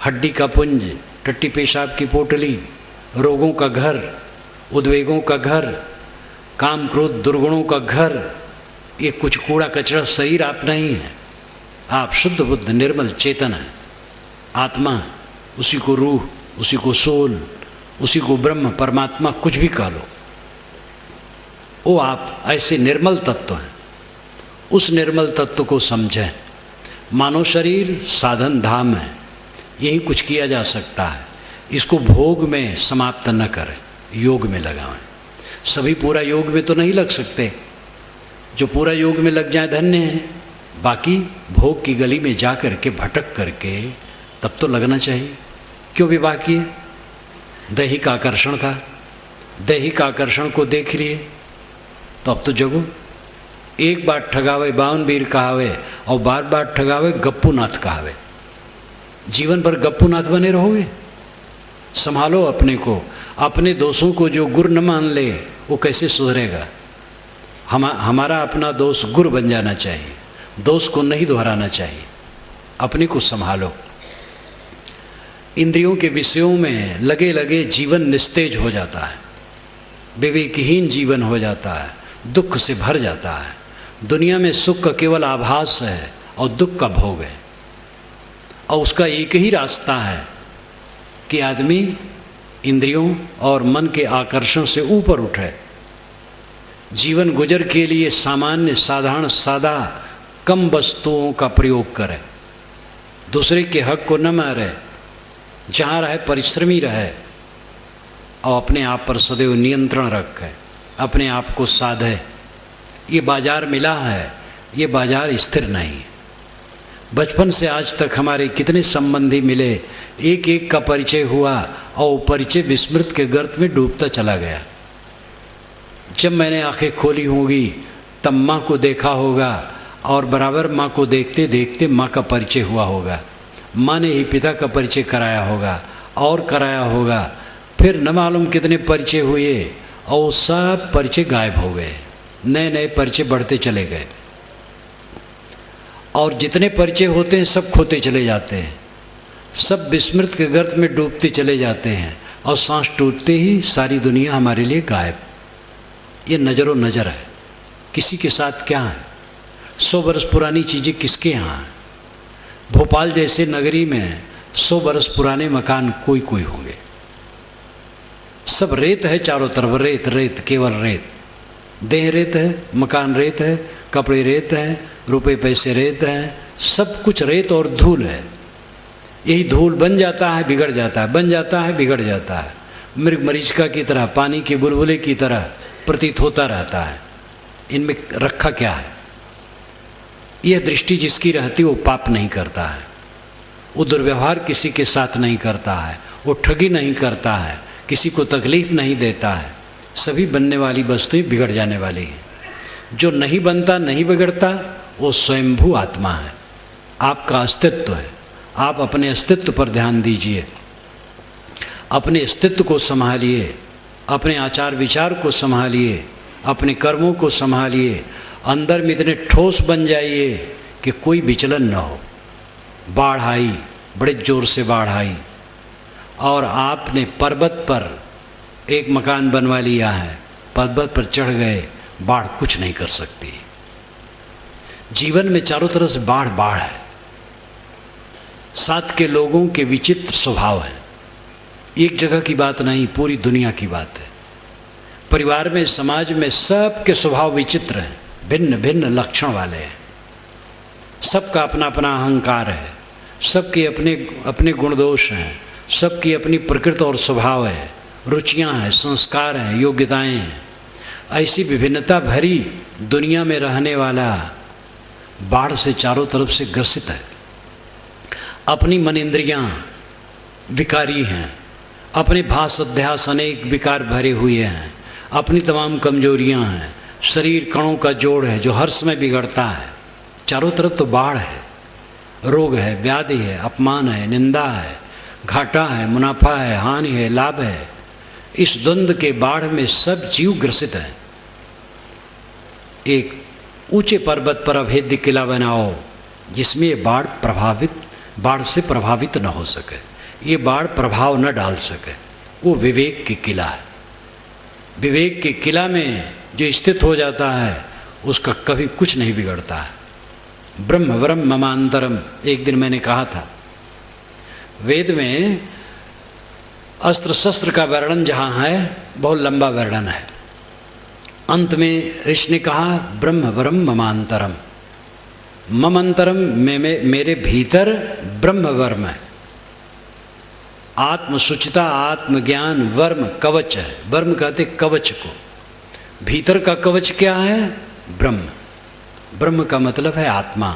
हड्डी का पुंज, टट्टी पेशाब की पोटली, रोगों का घर, उद्वेगों का घर, काम क्रोध दुर्गुणों का घर, ये कुछ कूड़ा कचरा शरीर आप नहीं है। आप शुद्ध बुद्ध निर्मल चेतन है, आत्मा, उसी को रूह, उसी को सोल, उसी को ब्रह्म परमात्मा, कुछ भी कह लो, वो आप ऐसे निर्मल तत्व हैं। उस निर्मल तत्व को समझें। मानव शरीर साधन धाम है, यही कुछ किया जा सकता है। इसको भोग में समाप्त न करें, योग में लगाएं। सभी पूरा योग में तो नहीं लग सकते, जो पूरा योग में लग जाए धन्य है। बाकी भोग की गली में जा कर के भटक करके तब तो लगना चाहिए। क्यों विवाह किए? दैहिक आकर्षण था, दैहिक आकर्षण को देख लिए तो अब तो जगो। एक बार ठगावे 52 वीर कहावे और बार बार ठगावे गप्पूनाथ कहावे। जीवन भर गप्पूनाथ बने रहोगे? संभालो अपने को। अपने दोषों को जो गुरु न मान ले वो कैसे सुधरेगा? हमारा अपना दोष गुरु बन जाना चाहिए, दोष को नहीं दोहराना चाहिए। अपने को संभालो। इंद्रियों के विषयों में लगे लगे जीवन निस्तेज हो जाता है, विवेकहीन जीवन हो जाता है, दुख से भर जाता है। दुनिया में सुख का केवल आभास है और दुख का भोग है, और उसका एक ही रास्ता है कि आदमी इंद्रियों और मन के आकर्षण से ऊपर उठे। जीवन गुजर के लिए सामान्य साधारण सादा कम वस्तुओं का प्रयोग करे, दूसरे के हक को न मारे, जहाँ रहे परिश्रमी रहे और अपने आप पर सदैव नियंत्रण रखे, अपने आप को साधे। ये बाजार मिला है, ये बाजार स्थिर नहीं है। बचपन से आज तक हमारे कितने संबंधी मिले, एक एक का परिचय हुआ और परिचय विस्मृत के गर्त में डूबता चला गया। जब मैंने आंखें खोली होंगी तब माँ को देखा होगा और बराबर माँ को देखते देखते माँ का परिचय हुआ होगा। माँ ने ही पिता का परिचय कराया होगा और कराया होगा। फिर न मालूम कितने परिचय हुए और सब परिचय गायब हो गए, नए नए परिचय बढ़ते चले गए। और जितने परिचय होते हैं सब खोते चले जाते हैं, सब विस्मृत के गर्त में डूबते चले जाते हैं और सांस टूटते ही सारी दुनिया हमारे लिए गायब। ये नज़रों नज़र है। किसी के साथ क्या है? 100 बरस पुरानी चीज़ें किसके यहाँ हैं? भोपाल जैसे नगरी में 100 बरस पुराने मकान कोई कोई होंगे। सब रेत है चारों तरफ, रेत रेत, केवल रेत। देह रेत है, मकान रेत है, कपड़े रेत हैं, रुपए पैसे रेत हैं, सब कुछ रेत और धूल है। यही धूल बन जाता है, बिगड़ जाता है, बन जाता है, बिगड़ जाता है। मृग मरीचिका की तरह, पानी के बुलबुले की तरह प्रतीत होता रहता है। इनमें रखा क्या है? यह दृष्टि जिसकी रहती वो पाप नहीं करता है, वो दुर्व्यवहार किसी के साथ नहीं करता है, वो ठगी नहीं करता है, किसी को तकलीफ नहीं देता है। सभी बनने वाली वस्तुएं बिगड़ जाने वाली हैं। जो नहीं बनता नहीं बिगड़ता वो स्वयंभू आत्मा है, आपका अस्तित्व है। आप अपने अस्तित्व पर ध्यान दीजिए, अपने अस्तित्व को संभालिए, अपने आचार विचार को संभालिए, अपने कर्मों को संभालिए। अंदर में इतने ठोस बन जाइए कि कोई विचलन न हो। बाढ़ आई, बड़े जोर से बाढ़ आई और आपने पर्वत पर एक मकान बनवा लिया है, पर्वत पर चढ़ गए, बाढ़ कुछ नहीं कर सकती। जीवन में चारों तरफ से बाढ़ बाढ़ है। साथ के लोगों के विचित्र स्वभाव हैं। एक जगह की बात नहीं, पूरी दुनिया की बात है। परिवार में, समाज में सबके स्वभाव विचित्र हैं, भिन्न भिन्न लक्षण वाले हैं। सबका अपना अपना अहंकार है, सबके अपने अपने गुण दोष हैं, सबकी अपनी प्रकृति और स्वभाव है, रुचियां हैं, संस्कार हैं, योग्यताएं हैं। ऐसी विभिन्नता भरी दुनिया में रहने वाला बाढ़ से चारों तरफ से ग्रसित है। अपनी मन इंद्रियां विकारी हैं, अपने भास अध्यास अनेक विकार भरे हुए हैं, अपनी तमाम कमजोरियां हैं, शरीर कणों का जोड़ है जो हर समय बिगड़ता है। चारों तरफ तो बाढ़ है, रोग है, व्याधि है, अपमान है, निंदा है, घाटा है, मुनाफा है, हानि है, लाभ है। इस द्वंद्व के बाढ़ में सब जीव ग्रसित हैं। एक ऊंचे पर्वत पर अभेद्य किला बनाओ जिसमें ये बाढ़ से प्रभावित न हो सके, ये बाढ़ प्रभाव न डाल सके। वो विवेक की किला है। विवेक के किला में जो स्थित हो जाता है उसका कभी कुछ नहीं बिगड़ता है। ब्रह्म वरम ममांतरम, एक दिन मैंने कहा था, वेद में अस्त्र शस्त्र का वर्णन जहाँ है बहुत लंबा वर्णन है। अंत में ऋषि ने कहा ब्रह्म वरम ममांतरम, ममंतरम मेरे भीतर ब्रह्म वर्म है। आत्मसुचिता, आत्मज्ञान, वर्म कवच है। वर्म कहते कवच को। भीतर का कवच क्या है? ब्रह्म। ब्रह्म का मतलब है आत्मा,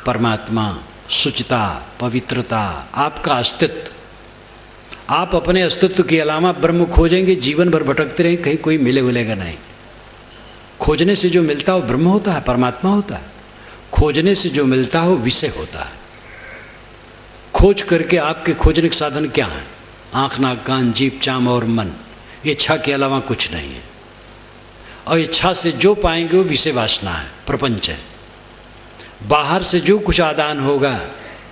परमात्मा, सुचिता, पवित्रता, आपका अस्तित्व। आप अपने अस्तित्व के अलावा ब्रह्म खोजेंगे, जीवन भर भटकते रहेंगे, कहीं कोई मिलेगा नहीं। खोजने से जो मिलता है वो ब्रह्म होता है, परमात्मा होता है। खोजने से जो मिलता है वो विषय होता है। खोज करके आपके खोजने के साधन क्या हैं? आँख, नाक, कान, जीभ, चाम और मन। ये इच्छा के अलावा कुछ नहीं है। और इच्छा से जो पाएंगे वो विषय वासना है, प्रपंच है। बाहर से जो कुछ आदान होगा,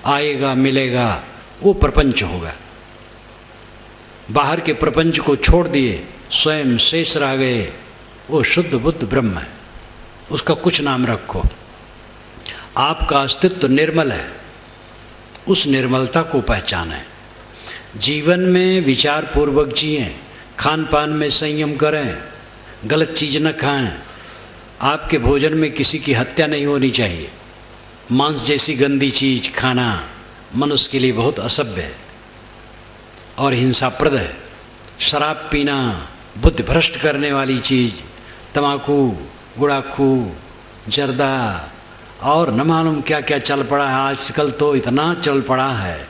आएगा, मिलेगा, वो प्रपंच होगा। बाहर के प्रपंच को छोड़ दिए, स्वयं शेष रह गए, वो शुद्ध बुद्ध ब्रह्म है। उसका कुछ नाम रखो। आपका अस्तित्व निर्मल है, उस निर्मलता को पहचानें। जीवन में विचार पूर्वक जिएं, खान पान में संयम करें, गलत चीज़ न खाएं। आपके भोजन में किसी की हत्या नहीं होनी चाहिए। मांस जैसी गंदी चीज़ खाना मनुष्य के लिए बहुत असभ्य है और हिंसाप्रद है। शराब पीना बुद्धि भ्रष्ट करने वाली चीज़, तम्बाकू, गुड़ाखू, जर्दा और न मालूम क्या क्या चल पड़ा है। आजकल तो इतना चल पड़ा है,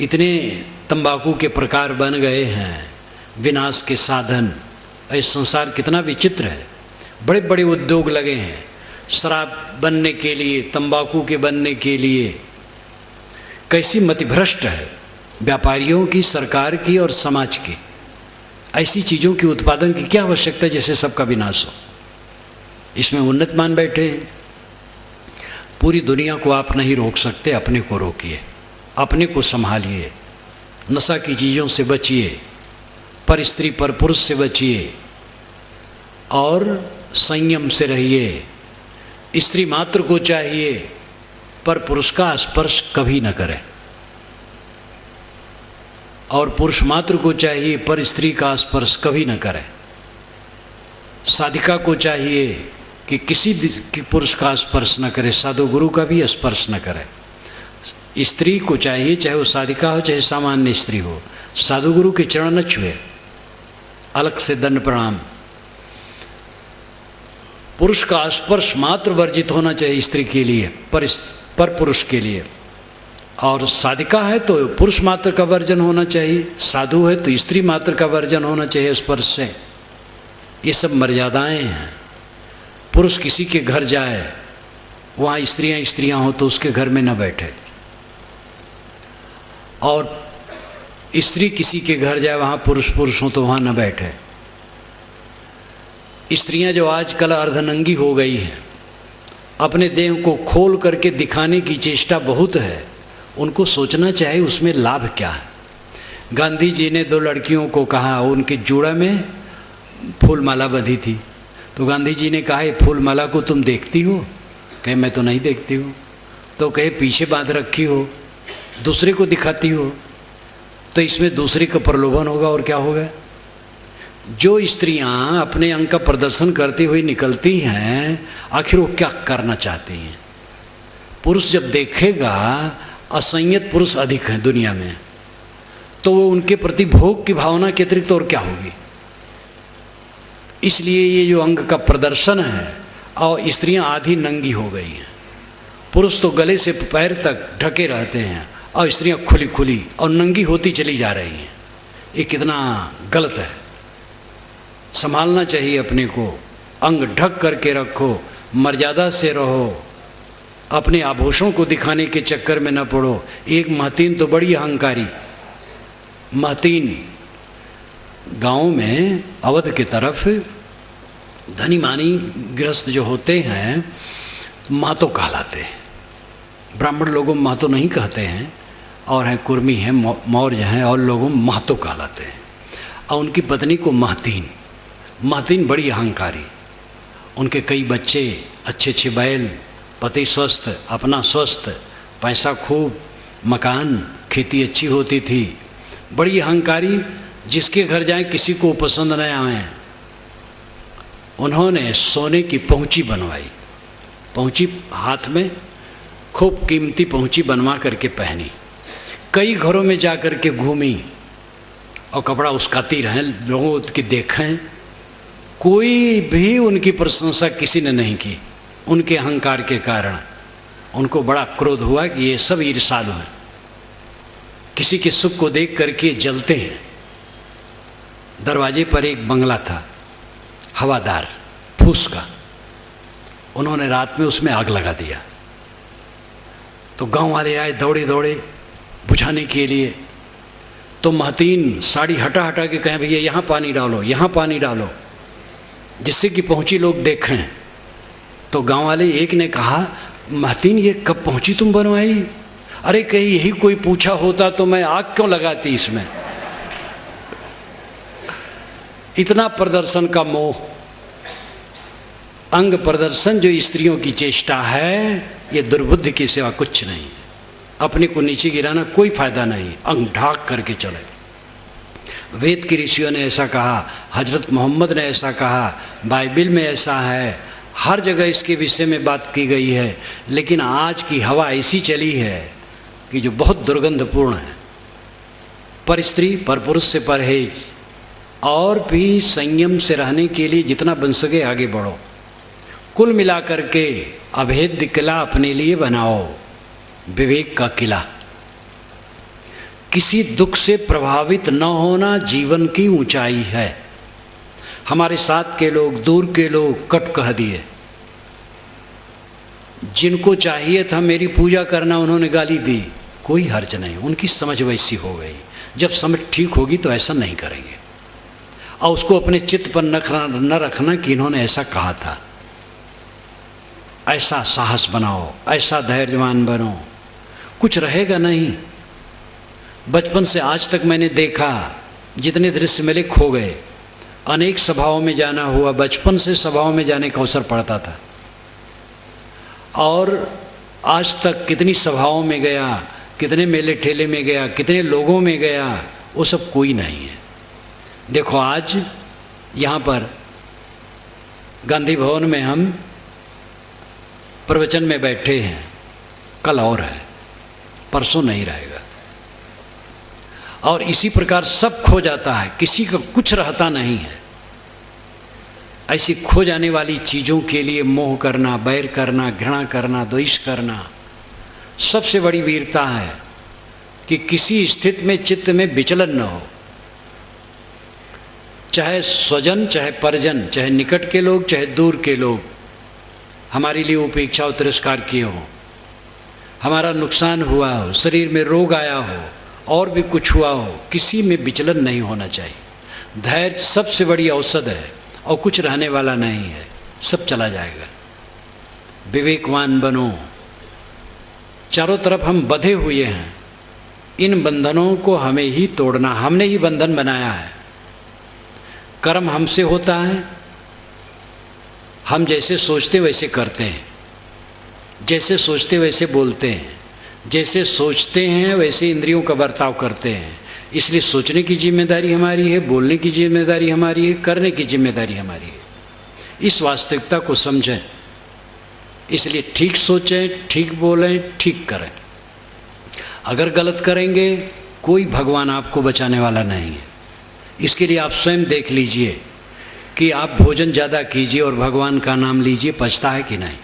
इतने तंबाकू के प्रकार बन गए हैं, विनाश के साधन। इस संसार कितना विचित्र है। बड़े बड़े उद्योग लगे हैं शराब बनने के लिए, तंबाकू के बनने के लिए। कैसी मतिभ्रष्ट है व्यापारियों की, सरकार की और समाज की। ऐसी चीज़ों के उत्पादन की क्या आवश्यकता है जैसे सबका विनाश हो। इसमें उन्नत मान बैठे हैं। पूरी दुनिया को आप नहीं रोक सकते, अपने को रोकिए, अपने को संभालिए। नशा की चीज़ों से बचिए, पर स्त्री पर पुरुष से बचिए और संयम से रहिए। स्त्री मात्र को चाहिए पर पुरुष का स्पर्श कभी न करें, और पुरुष मात्र को चाहिए पर स्त्री का स्पर्श कभी न करें। साधिका को चाहिए कि किसी पुरुष का स्पर्श न करे, साधु गुरु का भी स्पर्श न करे। स्त्री को चाहिए, चाहे वो साधिका हो चाहे सामान्य स्त्री हो, साधु गुरु के चरण न छुए, अलग से दंड प्रणाम। पुरुष का स्पर्श मात्र वर्जित होना चाहिए स्त्री के लिए, पर पुरुष के लिए। और साधिका है तो पुरुष मात्र का वर्जन होना चाहिए, साधु है तो स्त्री मात्र का वर्जन होना चाहिए स्पर्श से। ये सब मर्यादाएं हैं। पुरुष किसी के घर जाए, वहाँ स्त्रियां हो तो उसके घर में न बैठे, और स्त्री किसी के घर जाए वहाँ पुरुष हो तो वहाँ न बैठे। स्त्रियां जो आजकल अर्धनंगी हो गई हैं, अपने देह को खोल करके दिखाने की चेष्टा बहुत है। उनको सोचना चाहिए उसमें लाभ क्या है। गांधी जी ने 2 लड़कियों को कहा, उनके जूड़ा में फूलमाला बंधी थी, तो गांधी जी ने कहा ये फूलमाला को तुम देखती हो? कहे मैं तो नहीं देखती हूँ। तो कहे पीछे बांध रखी हो, दूसरे को दिखाती हो, तो इसमें दूसरे का प्रलोभन होगा और क्या होगा। जो स्त्रियां अपने अंग का प्रदर्शन करती हुई निकलती हैं, आखिर वो क्या करना चाहती हैं? पुरुष जब देखेगा, असंयत पुरुष अधिक हैं दुनिया में, तो वो उनके प्रति भोग की भावना के अतिरिक्त और क्या होगी। इसलिए ये जो अंग का प्रदर्शन है, और स्त्रियां आधी नंगी हो गई हैं। पुरुष तो गले से पैर तक ढके रहते हैं और स्त्रियां खुली खुली और नंगी होती चली जा रही हैं। ये कितना गलत है। संभालना चाहिए अपने को, अंग ढक करके रखो, मर्यादा से रहो, अपने आभूषणों को दिखाने के चक्कर में न पड़ो। एक महतीन तो बड़ी अहंकारी, महतीन गांव में अवध की तरफ धनी मानी गृहस्थ जो होते हैं महतो कहलाते हैं। ब्राह्मण लोगों महतो नहीं कहते हैं, और हैं कुर्मी हैं, मौर्य हैं, और लोगों महतो कहलाते हैं। और उनकी पत्नी को महतीन, महतीन बड़ी अहंकारी। उनके कई बच्चे, अच्छे अच्छे बैल, पति स्वस्थ, अपना स्वस्थ, पैसा खूब, मकान, खेती अच्छी होती थी, बड़ी अहंकारी। जिसके घर जाएं किसी को पसंद न आए। उन्होंने सोने की पहुंची बनवाई, पहुंची हाथ में, खूब कीमती पहुंची बनवा करके पहनी। कई घरों में जा कर के घूमी और कपड़ा उसकाती रहें, लोगों की देखें, कोई भी उनकी प्रशंसा किसी ने नहीं की। उनके अहंकार के कारण उनको बड़ा क्रोध हुआ कि ये सब ईर्ष्यालु हैं, किसी के सुख को देख करके जलते हैं। दरवाजे पर एक बंगला था हवादार फूस का, उन्होंने रात में उसमें आग लगा दिया। तो गांव वाले आए दौड़े दौड़े बुझाने के लिए। तो महतीन साड़ी हटा हटा के कहें भैया यहाँ पानी डालो, यहाँ पानी डालो, जिससे कि पहुंची लोग देखें। तो गांव वाले एक ने कहा, महतीन ये कब पहुंची तुम बनवाई? अरे कहीं यही कोई पूछा होता तो मैं आग क्यों लगाती इसमें। इतना प्रदर्शन का मोह, अंग प्रदर्शन जो स्त्रियों की चेष्टा है, ये दुर्बुद्धि की सेवा कुछ नहीं है। अपने को नीचे गिराना कोई फायदा नहीं, अंग ढाक करके चले। वेद के ऋषियों ने ऐसा कहा, हजरत मोहम्मद ने ऐसा कहा, बाइबिल में ऐसा है, हर जगह इसके विषय में बात की गई है। लेकिन आज की हवा ऐसी चली है कि जो बहुत दुर्गंधपूर्ण है। पर स्त्री पर पुरुष से परहेज, और भी संयम से रहने के लिए जितना बन सके आगे बढ़ो। कुल मिलाकर के अभेद्य किला अपने लिए बनाओ, विवेक का किला। किसी दुख से प्रभावित न होना जीवन की ऊंचाई है। हमारे साथ के लोग, दूर के लोग कट कह दिए। जिनको चाहिए था मेरी पूजा करना, उन्होंने गाली दी। कोई हर्ज नहीं, उनकी समझ वैसी हो गई। जब समझ ठीक होगी तो ऐसा नहीं करेंगे। और उसको अपने चित्त पर न रखना कि इन्होंने ऐसा कहा था। ऐसा साहस बनाओ, ऐसा धैर्यवान बनो, कुछ रहेगा नहीं। बचपन से आज तक मैंने देखा, जितने दृश्य मिले खो गए। अनेक सभाओं में जाना हुआ, बचपन से सभाओं में जाने का अवसर पड़ता था, और आज तक कितनी सभाओं में गया, कितने मेले ठेले में गया, कितने लोगों में गया, वो सब कोई नहीं है। देखो आज यहाँ पर गांधी भवन में हम प्रवचन में बैठे हैं, कल और है, परसों नहीं रहेगा। और इसी प्रकार सब खो जाता है, किसी का कुछ रहता नहीं है। ऐसी खो जाने वाली चीज़ों के लिए मोह करना, बैर करना, घृणा करना, द्वेष करना सबसे बड़ी वीरता है कि किसी स्थिति में चित्त में विचलन न हो। चाहे स्वजन, चाहे परिजन, चाहे निकट के लोग, चाहे दूर के लोग हमारे लिए उपेक्षा और तिरस्कार किए हों, हमारा नुकसान हुआ हो, शरीर में रोग आया हो, और भी कुछ हुआ हो, किसी में विचलन नहीं होना चाहिए। धैर्य सबसे बड़ी औषध है, और कुछ रहने वाला नहीं है, सब चला जाएगा। विवेकवान बनो। चारों तरफ हम बंधे हुए हैं, इन बंधनों को हमें ही तोड़ना, हमने ही बंधन बनाया है। कर्म हमसे होता है, हम जैसे सोचते वैसे करते हैं, जैसे सोचते वैसे बोलते हैं, जैसे सोचते हैं वैसे इंद्रियों का बर्ताव करते हैं। इसलिए सोचने की जिम्मेदारी हमारी है, बोलने की जिम्मेदारी हमारी है, करने की जिम्मेदारी हमारी है। इस वास्तविकता को समझें, इसलिए ठीक सोचें, ठीक बोलें, ठीक करें। अगर गलत करेंगे कोई भगवान आपको बचाने वाला नहीं है। इसके लिए आप स्वयं देख लीजिए कि आप भोजन ज़्यादा कीजिए और भगवान का नाम लीजिए, पचता है कि नहीं।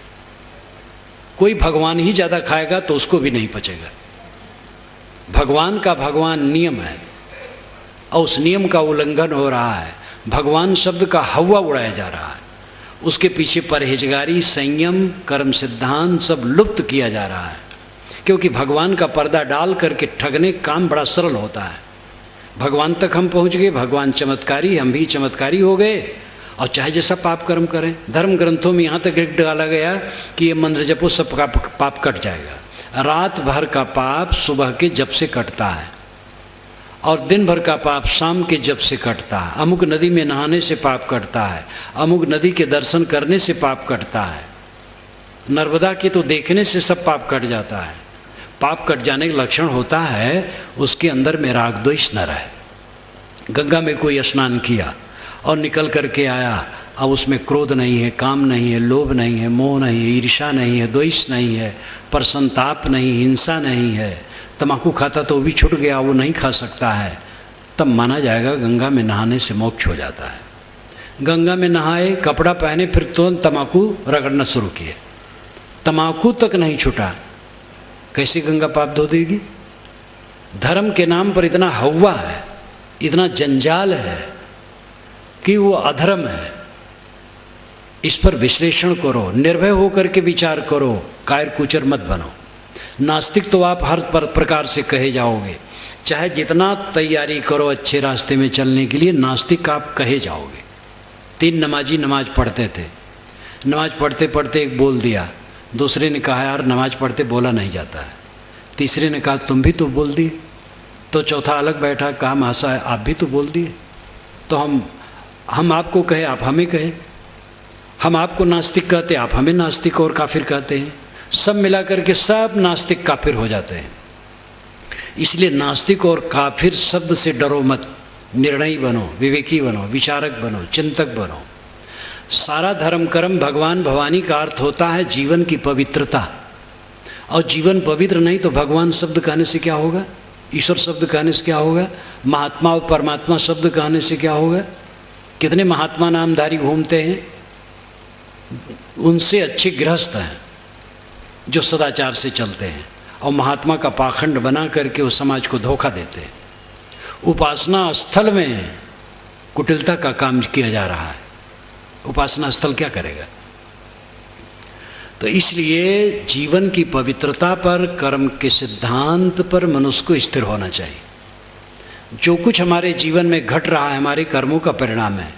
कोई भगवान ही ज़्यादा खाएगा तो उसको भी नहीं पचेगा। भगवान का भगवान नियम है, और उस नियम का उल्लंघन हो रहा है। भगवान शब्द का हवा उड़ाया जा रहा है, उसके पीछे परहेजगारी, संयम, कर्म सिद्धांत सब लुप्त किया जा रहा है। क्योंकि भगवान का पर्दा डाल करके ठगने काम बड़ा सरल होता है। भगवान तक हम पहुंच गए, भगवान चमत्कारी, हम भी चमत्कारी हो गए, और चाहे जैसा पाप कर्म करें। धर्म ग्रंथों में यहाँ तक एक डाला गया कि ये मंत्र जपो सब पाप कट जाएगा। रात भर का पाप सुबह के जप से कटता है, और दिन भर का पाप शाम के जप से कटता है। अमुक नदी में नहाने से पाप कटता है, अमुक नदी के दर्शन करने से पाप कटता है। नर्मदा के तो देखने से सब पाप कट जाता है। पाप कट जाने का लक्षण होता है उसके अंदर में राग द्वेष न रहे। गंगा में कोई स्नान किया और निकल करके आया, अब उसमें क्रोध नहीं है, काम नहीं है, लोभ नहीं है, मोह नहीं है, ईर्ष्या नहीं है, द्वेष नहीं है, प्रसन्नताप नहीं, हिंसा नहीं है। तम्बाकू खाता तो भी छूट गया, वो नहीं खा सकता है, तब माना जाएगा गंगा में नहाने से मोक्ष हो जाता है। गंगा में नहाए, कपड़ा पहने, फिर तुरंत तम्बाकू रगड़ना शुरू किए, तम्बाकू तक नहीं छूटा, कैसे गंगा पाप धो देगी? धर्म के नाम पर इतना हवा है, इतना जंजाल है कि वो अधर्म है। इस पर विश्लेषण करो, निर्भय होकर के विचार करो, कायर कुचर मत बनो। नास्तिक तो आप हर प्रकार से कहे जाओगे, चाहे जितना तैयारी करो अच्छे रास्ते में चलने के लिए, नास्तिक आप कहे जाओगे। 3 नमाजी नमाज पढ़ते थे, नमाज पढ़ते पढ़ते एक बोल दिया, दूसरे ने कहा यार नमाज पढ़ते बोला नहीं जाता है, तीसरे ने कहा तुम भी तो बोल दिए, तो चौथा अलग बैठा, कहा महाशय आप भी तो बोल दिए, तो हम आपको कहे आप हमें कहे, हम आपको नास्तिक कहते आप हमें नास्तिक और काफिर कहते हैं, सब मिला करके सब नास्तिक काफिर हो जाते हैं। इसलिए नास्तिक और काफिर शब्द से डरो मत, निर्णयी बनो, विवेकी बनो, विचारक बनो, चिंतक बनो। सारा धर्म कर्म भगवान भवानी का अर्थ होता है जीवन की पवित्रता, और जीवन पवित्र नहीं तो भगवान शब्द कहने से क्या होगा, ईश्वर शब्द कहने से क्या होगा, महात्मा और परमात्मा शब्द कहने से क्या होगा? कितने महात्मा नामधारी घूमते हैं, उनसे अच्छे गृहस्थ हैं जो सदाचार से चलते हैं, और महात्मा का पाखंड बना करके उस समाज को धोखा देते हैं। उपासना स्थल में कुटिलता का काम किया जा रहा है, उपासना स्थल क्या करेगा? तो इसलिए जीवन की पवित्रता पर, कर्म के सिद्धांत पर मनुष्य को स्थिर होना चाहिए। जो कुछ हमारे जीवन में घट रहा है हमारे कर्मों का परिणाम है,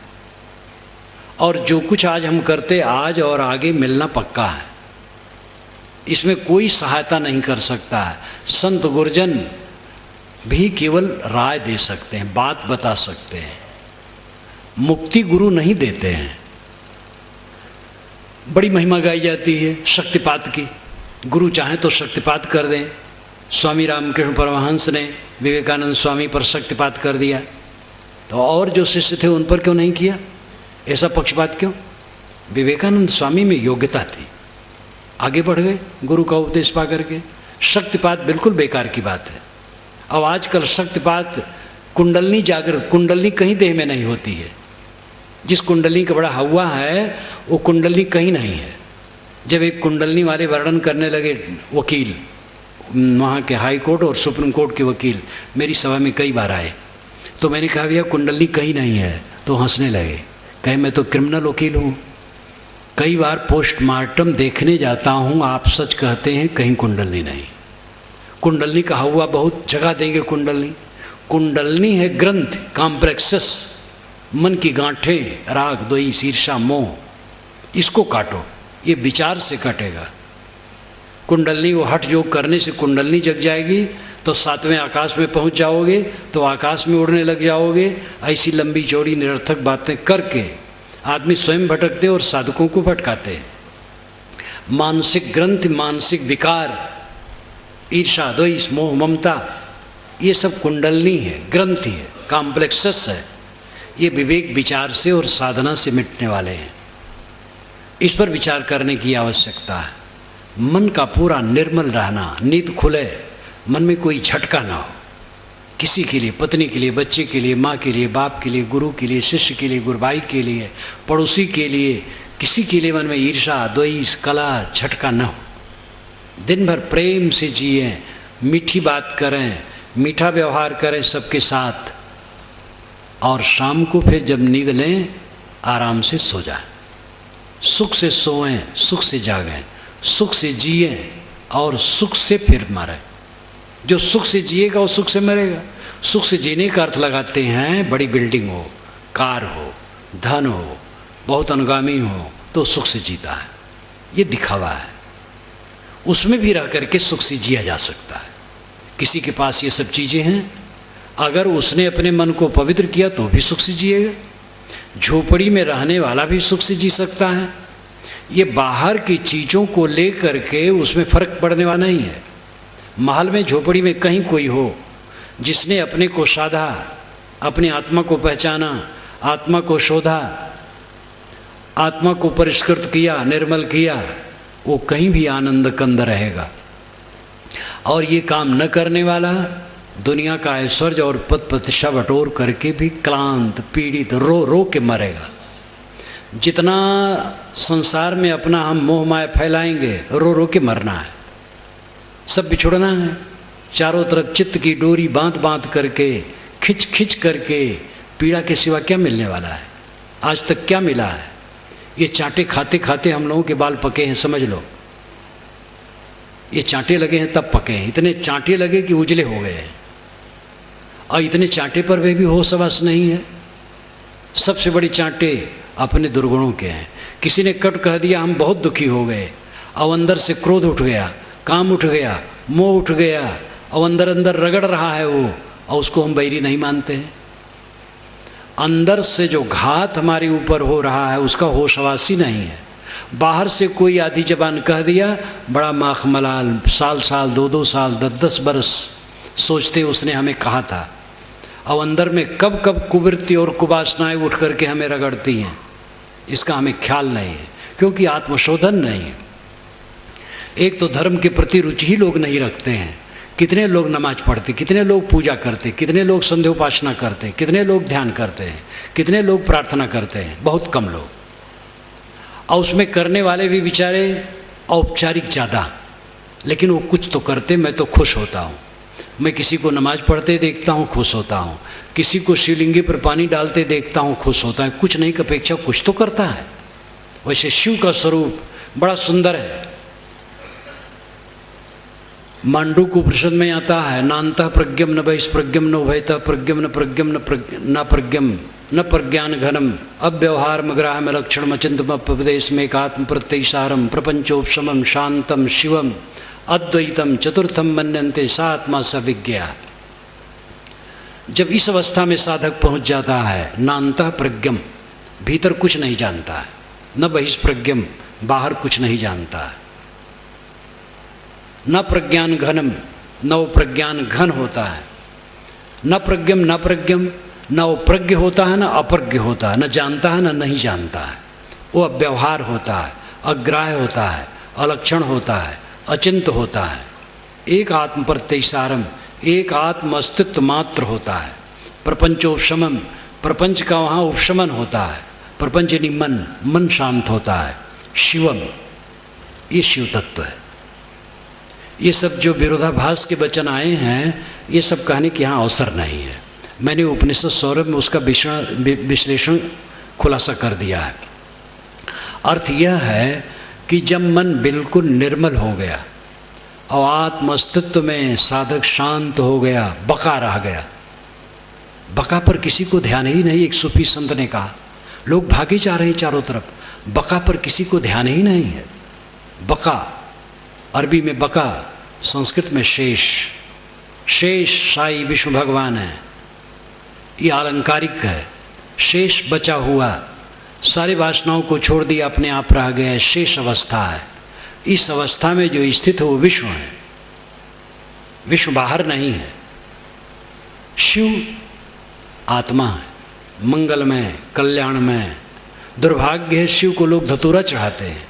और जो कुछ आज हम करते आज और आगे मिलना पक्का है, इसमें कोई सहायता नहीं कर सकता है। संत गुरजन भी केवल राय दे सकते हैं, बात बता सकते हैं, मुक्ति गुरु नहीं देते हैं। बड़ी महिमा गाई जाती है शक्तिपात की, गुरु चाहे तो शक्तिपात कर दें। स्वामी रामकृष्ण परमहंस ने विवेकानंद स्वामी पर शक्तिपात कर दिया, तो और जो शिष्य थे उन पर क्यों नहीं किया? ऐसा पक्षपात क्यों? विवेकानंद स्वामी में योग्यता थी, आगे बढ़ गए गुरु का उपदेश पा करके। शक्तिपात बिल्कुल बेकार की बात है। अब आजकल शक्तिपात कुंडलनी जागृत, कुंडलनी कहीं देह में नहीं होती है। जिस कुंडलनी का बड़ा हवा है वो कुंडलनी कहीं नहीं है। जब एक कुंडलनी वाले वर्णन करने लगे वकील, वहाँ के हाई कोर्ट और सुप्रीम कोर्ट के वकील मेरी सभा में कई बार आए, तो मैंने कहा भैया कुंडलनी कहीं नहीं है, तो हंसने लगे, कहे मैं तो क्रिमिनल वकील हूँ, कई बार पोस्टमार्टम देखने जाता हूँ, आप सच कहते हैं कहीं कुंडलनी नहीं। कुंडलनी का हवा बहुत जगह देंगे। कुंडलनी है ग्रंथ, कॉम्प्लेक्सेस, मन की गांठें, राग द्वेष ईर्ष्या मोह, इसको काटो, ये विचार से कटेगा। कुंडलनी वो हठ योग करने से कुंडलनी जग जाएगी, तो 7वें आकाश में पहुंच जाओगे, तो आकाश में उड़ने लग जाओगे। ऐसी लंबी चौड़ी निरर्थक बातें करके आदमी स्वयं भटकते और साधकों को भटकाते हैं। मानसिक ग्रंथ, मानसिक विकार, ईर्ष्या द्वेष मोह ममता, ये सब कुंडलनी है, ग्रंथि है, कॉम्प्लेक्सेस है। ये विवेक विचार से और साधना से मिटने वाले हैं। इस पर विचार करने की आवश्यकता है। मन का पूरा निर्मल रहना, नींद खुले, मन में कोई झटका ना हो, किसी के लिए, पत्नी के लिए, बच्चे के लिए, माँ के लिए, बाप के लिए, गुरु के लिए, शिष्य के लिए, गुरुभाई के लिए, पड़ोसी के लिए, किसी के लिए मन में ईर्ष्या द्वेष कला झटका न हो। दिन भर प्रेम से जिए, मीठी बात करें, मीठा व्यवहार करें सबके साथ, और शाम को फिर जब नींद लें आराम से सो जाएं, सुख से सोएं, सुख से जागें, सुख से जिएं और सुख से फिर मरें। जो सुख से जिएगा वो सुख से मरेगा। सुख से जीने का अर्थ लगाते हैं बड़ी बिल्डिंग हो, कार हो, धन हो, बहुत अनुगामी हो तो सुख से जीता है। ये दिखावा है। उसमें भी रह करके सुख से जिया जा सकता है। किसी के पास ये सब चीज़ें हैं, अगर उसने अपने मन को पवित्र किया तो भी सुख से जिएगा। झोपड़ी में रहने वाला भी सुख से जी सकता है। ये बाहर की चीज़ों को ले करके उसमें फ़र्क पड़ने वाला नहीं है। महल में, झोपड़ी में कहीं कोई हो जिसने अपने को साधा, अपनी आत्मा को पहचाना, आत्मा को शोधा, आत्मा को परिष्कृत किया, निर्मल किया, वो कहीं भी आनंद कंद रहेगा। और ये काम न करने वाला दुनिया का ऐश्वर्य और पद प्रतिष्ठा बटोर करके भी क्लांत, पीड़ित, रो रो के मरेगा। जितना संसार में अपना हम मोह माया फैलाएंगे, रो रो के मरना है, सब बिछुड़ना है। चारों तरफ चित्त की डोरी बांध बांध करके, खिंच खिंच करके, पीड़ा के सिवा क्या मिलने वाला है? आज तक क्या मिला है? ये चांटे खाते खाते हम लोगों के बाल पके हैं, समझ लो। ये चांटे लगे हैं तब पके हैं। इतने चांटे लगे कि उजले हो गए हैं, और इतने चांटे पर वे भी होश हवास नहीं है। सबसे बड़ी चांटे अपने दुर्गुणों के हैं। किसी ने कट कह दिया, हम बहुत दुखी हो गए, और अंदर से क्रोध उठ गया, काम उठ गया, मोह उठ गया, और अंदर अंदर रगड़ रहा है वो, और उसको हम बैरी नहीं मानते हैं। अंदर से जो घात हमारे ऊपर हो रहा है उसका होश हवास ही नहीं है। बाहर से कोई आधी जबान कह दिया, बड़ा माख मलाल, साल साल, 2-2 साल, 10-10 बरस सोचते उसने हमें कहा था, और अंदर में कब कब कुवृत्ति और कुवासनाएं उठ करके हमें रगड़ती हैं, इसका हमें ख्याल नहीं है, क्योंकि आत्मशोधन नहीं है। एक तो धर्म के प्रति रुचि ही लोग नहीं रखते हैं। कितने लोग नमाज पढ़ते, कितने लोग पूजा करते, कितने लोग संध्योपासना करते, कितने लोग ध्यान करते हैं, कितने लोग प्रार्थना करते हैं? बहुत कम लोग। और उसमें करने वाले भी बेचारे औपचारिक ज़्यादा, लेकिन वो कुछ तो करते। मैं तो खुश होता हूँ। मैं किसी को नमाज पढ़ते देखता हूँ, खुश होता हूँ। किसी को शिवलिंगी पर पानी डालते देखता हूँ, खुश होता है। कुछ नहीं की अपेक्षा कुछ तो करता है। वैसे शिव का स्वरूप बड़ा सुंदर है। मांडूक्य उपनिषद में आता है, नान्तः प्रज्ञम न बहिष्प्रज्ञम न उभयतः प्रज्ञम न प्रज्ञम न प्रज्ञम न प्रज्ञान घनम अव्यवहार मग्राह लक्षण अचिंतम उपदेश में एकात्म प्रत्ययसारम प्रपंचोपशमम शांतम शिवम अद्वैतम चतुर्थम मन्यन्ते सा आत्मा स विज्ञा। जब इस अवस्था में साधक पहुंच जाता है, नान्तः प्रज्ञम, भीतर कुछ नहीं जानता है, न बहिष्प्रज्ञम, बाहर कुछ नहीं जानता है, न प्रज्ञान घनम, न वो प्रज्ञान घन होता है, न प्रज्ञम न प्रज्ञम, न वो प्रज्ञ होता है, न अप्रज्ञ होता है, न जानता है, न नहीं जानता है। वो अव्यवहार होता है, अग्राह्य होता है, अलक्षण होता है, अचिंत होता है। एक आत्म प्रत्ययसारम, एक आत्म अस्तित्व मात्र होता है। प्रपंचोपशमम, प्रपंच का वहाँ उपशमन होता है। प्रपंचनी मन, मन शांत होता है। शिवम, ये शिव तत्व है। ये सब जो विरोधाभास के वचन आए हैं, ये सब कहने की यहाँ अवसर नहीं है। मैंने उपनिषद सौरभ में उसका विश्लेषण खुलासा कर दिया है। अर्थ यह है कि जब मन बिल्कुल निर्मल हो गया और आत्म अस्तित्व में साधक शांत हो गया, बका रह गया। बका पर किसी को ध्यान ही नहीं। एक सूफी संत ने कहा, लोग भागे जा रहे हैं चारों तरफ, बका पर किसी को ध्यान ही नहीं है। बका, अरबी में बका, संस्कृत में शेष। शेष साई विष्णु भगवान है, ये अलंकारिक है। शेष बचा हुआ, सारी वासनाओं को छोड़ दिया, अपने आप रह गया, शेष अवस्था है। इस अवस्था में जो स्थित है वो विश्व है, विश्व बाहर नहीं है। शिव आत्मा है, मंगलमय, कल्याणमय। दुर्भाग्य है शिव को लोग धतूरा चढ़ाते हैं,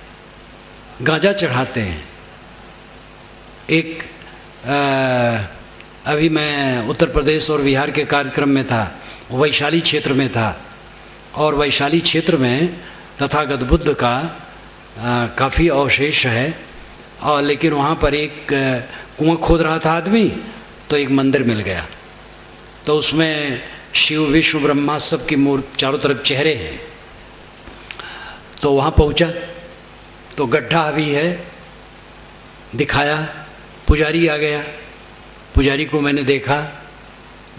गांजा चढ़ाते हैं। एक अभी मैं उत्तर प्रदेश और बिहार के कार्यक्रम में था, वैशाली क्षेत्र में था, और वैशाली क्षेत्र में तथागत बुद्ध का काफ़ी अवशेष है। और लेकिन वहाँ पर एक कुआं खोद रहा था आदमी, तो एक मंदिर मिल गया। तो उसमें शिव विष्णु ब्रह्मा सबकी मूर्ति चारों तरफ चेहरे हैं। तो वहाँ पहुँचा तो गड्ढा भी है, दिखाया। पुजारी आ गया, पुजारी को मैंने देखा,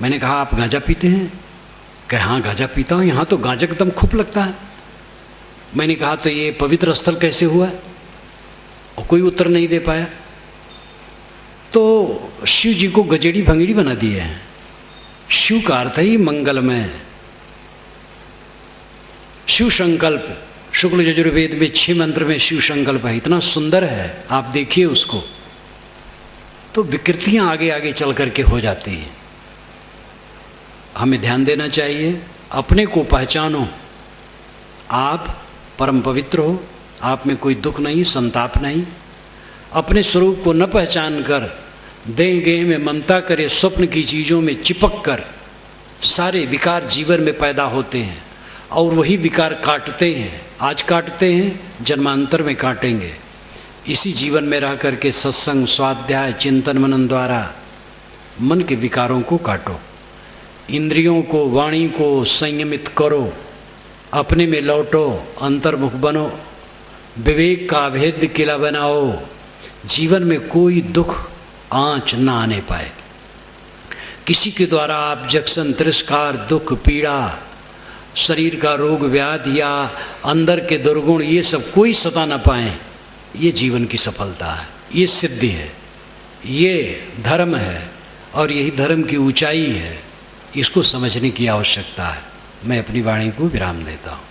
मैंने कहा आप गांजा पीते हैं? कहा हाँ गांजा पीता हूँ, यहाँ तो गांजा एकदम खूब लगता है। मैंने कहा तो ये पवित्र स्थल कैसे हुआ? और कोई उत्तर नहीं दे पाया। तो शिव जी को गजेड़ी भंगड़ी बना दिए हैं। शिव का अर्थ ही मंगलमय। शिव संकल्प शुक्ल यजुर्वेद में 6 मंत्र में शिव संकल्प है, इतना सुंदर है, आप देखिए उसको। तो विकृतियां आगे आगे चल करके हो जाती हैं। हमें ध्यान देना चाहिए, अपने को पहचानो। आप परम पवित्र हो, आप में कोई दुख नहीं, संताप नहीं। अपने स्वरूप को न पहचान कर देह गेह में ममता करे, स्वप्न की चीज़ों में चिपक कर सारे विकार जीवन में पैदा होते हैं और वही विकार काटते हैं। आज काटते हैं, जन्मांतर में काटेंगे। इसी जीवन में रह करके सत्संग, स्वाध्याय, चिंतन मनन द्वारा मन के विकारों को काटो, इंद्रियों को, वाणी को संयमित करो, अपने में लौटो, अंतर्मुख बनो, विवेक का अभेद्य किला बनाओ। जीवन में कोई दुख आंच ना आने पाए। किसी के द्वारा ऑब्जेक्शन, तिरस्कार, दुख, पीड़ा, शरीर का रोग व्याधि या अंदर के दुर्गुण, ये सब कोई सता ना पाए। ये जीवन की सफलता है, ये सिद्धि है, ये धर्म है और यही धर्म की ऊंचाई है। इसको समझने की आवश्यकता है। मैं अपनी वाणी को विराम देता हूँ।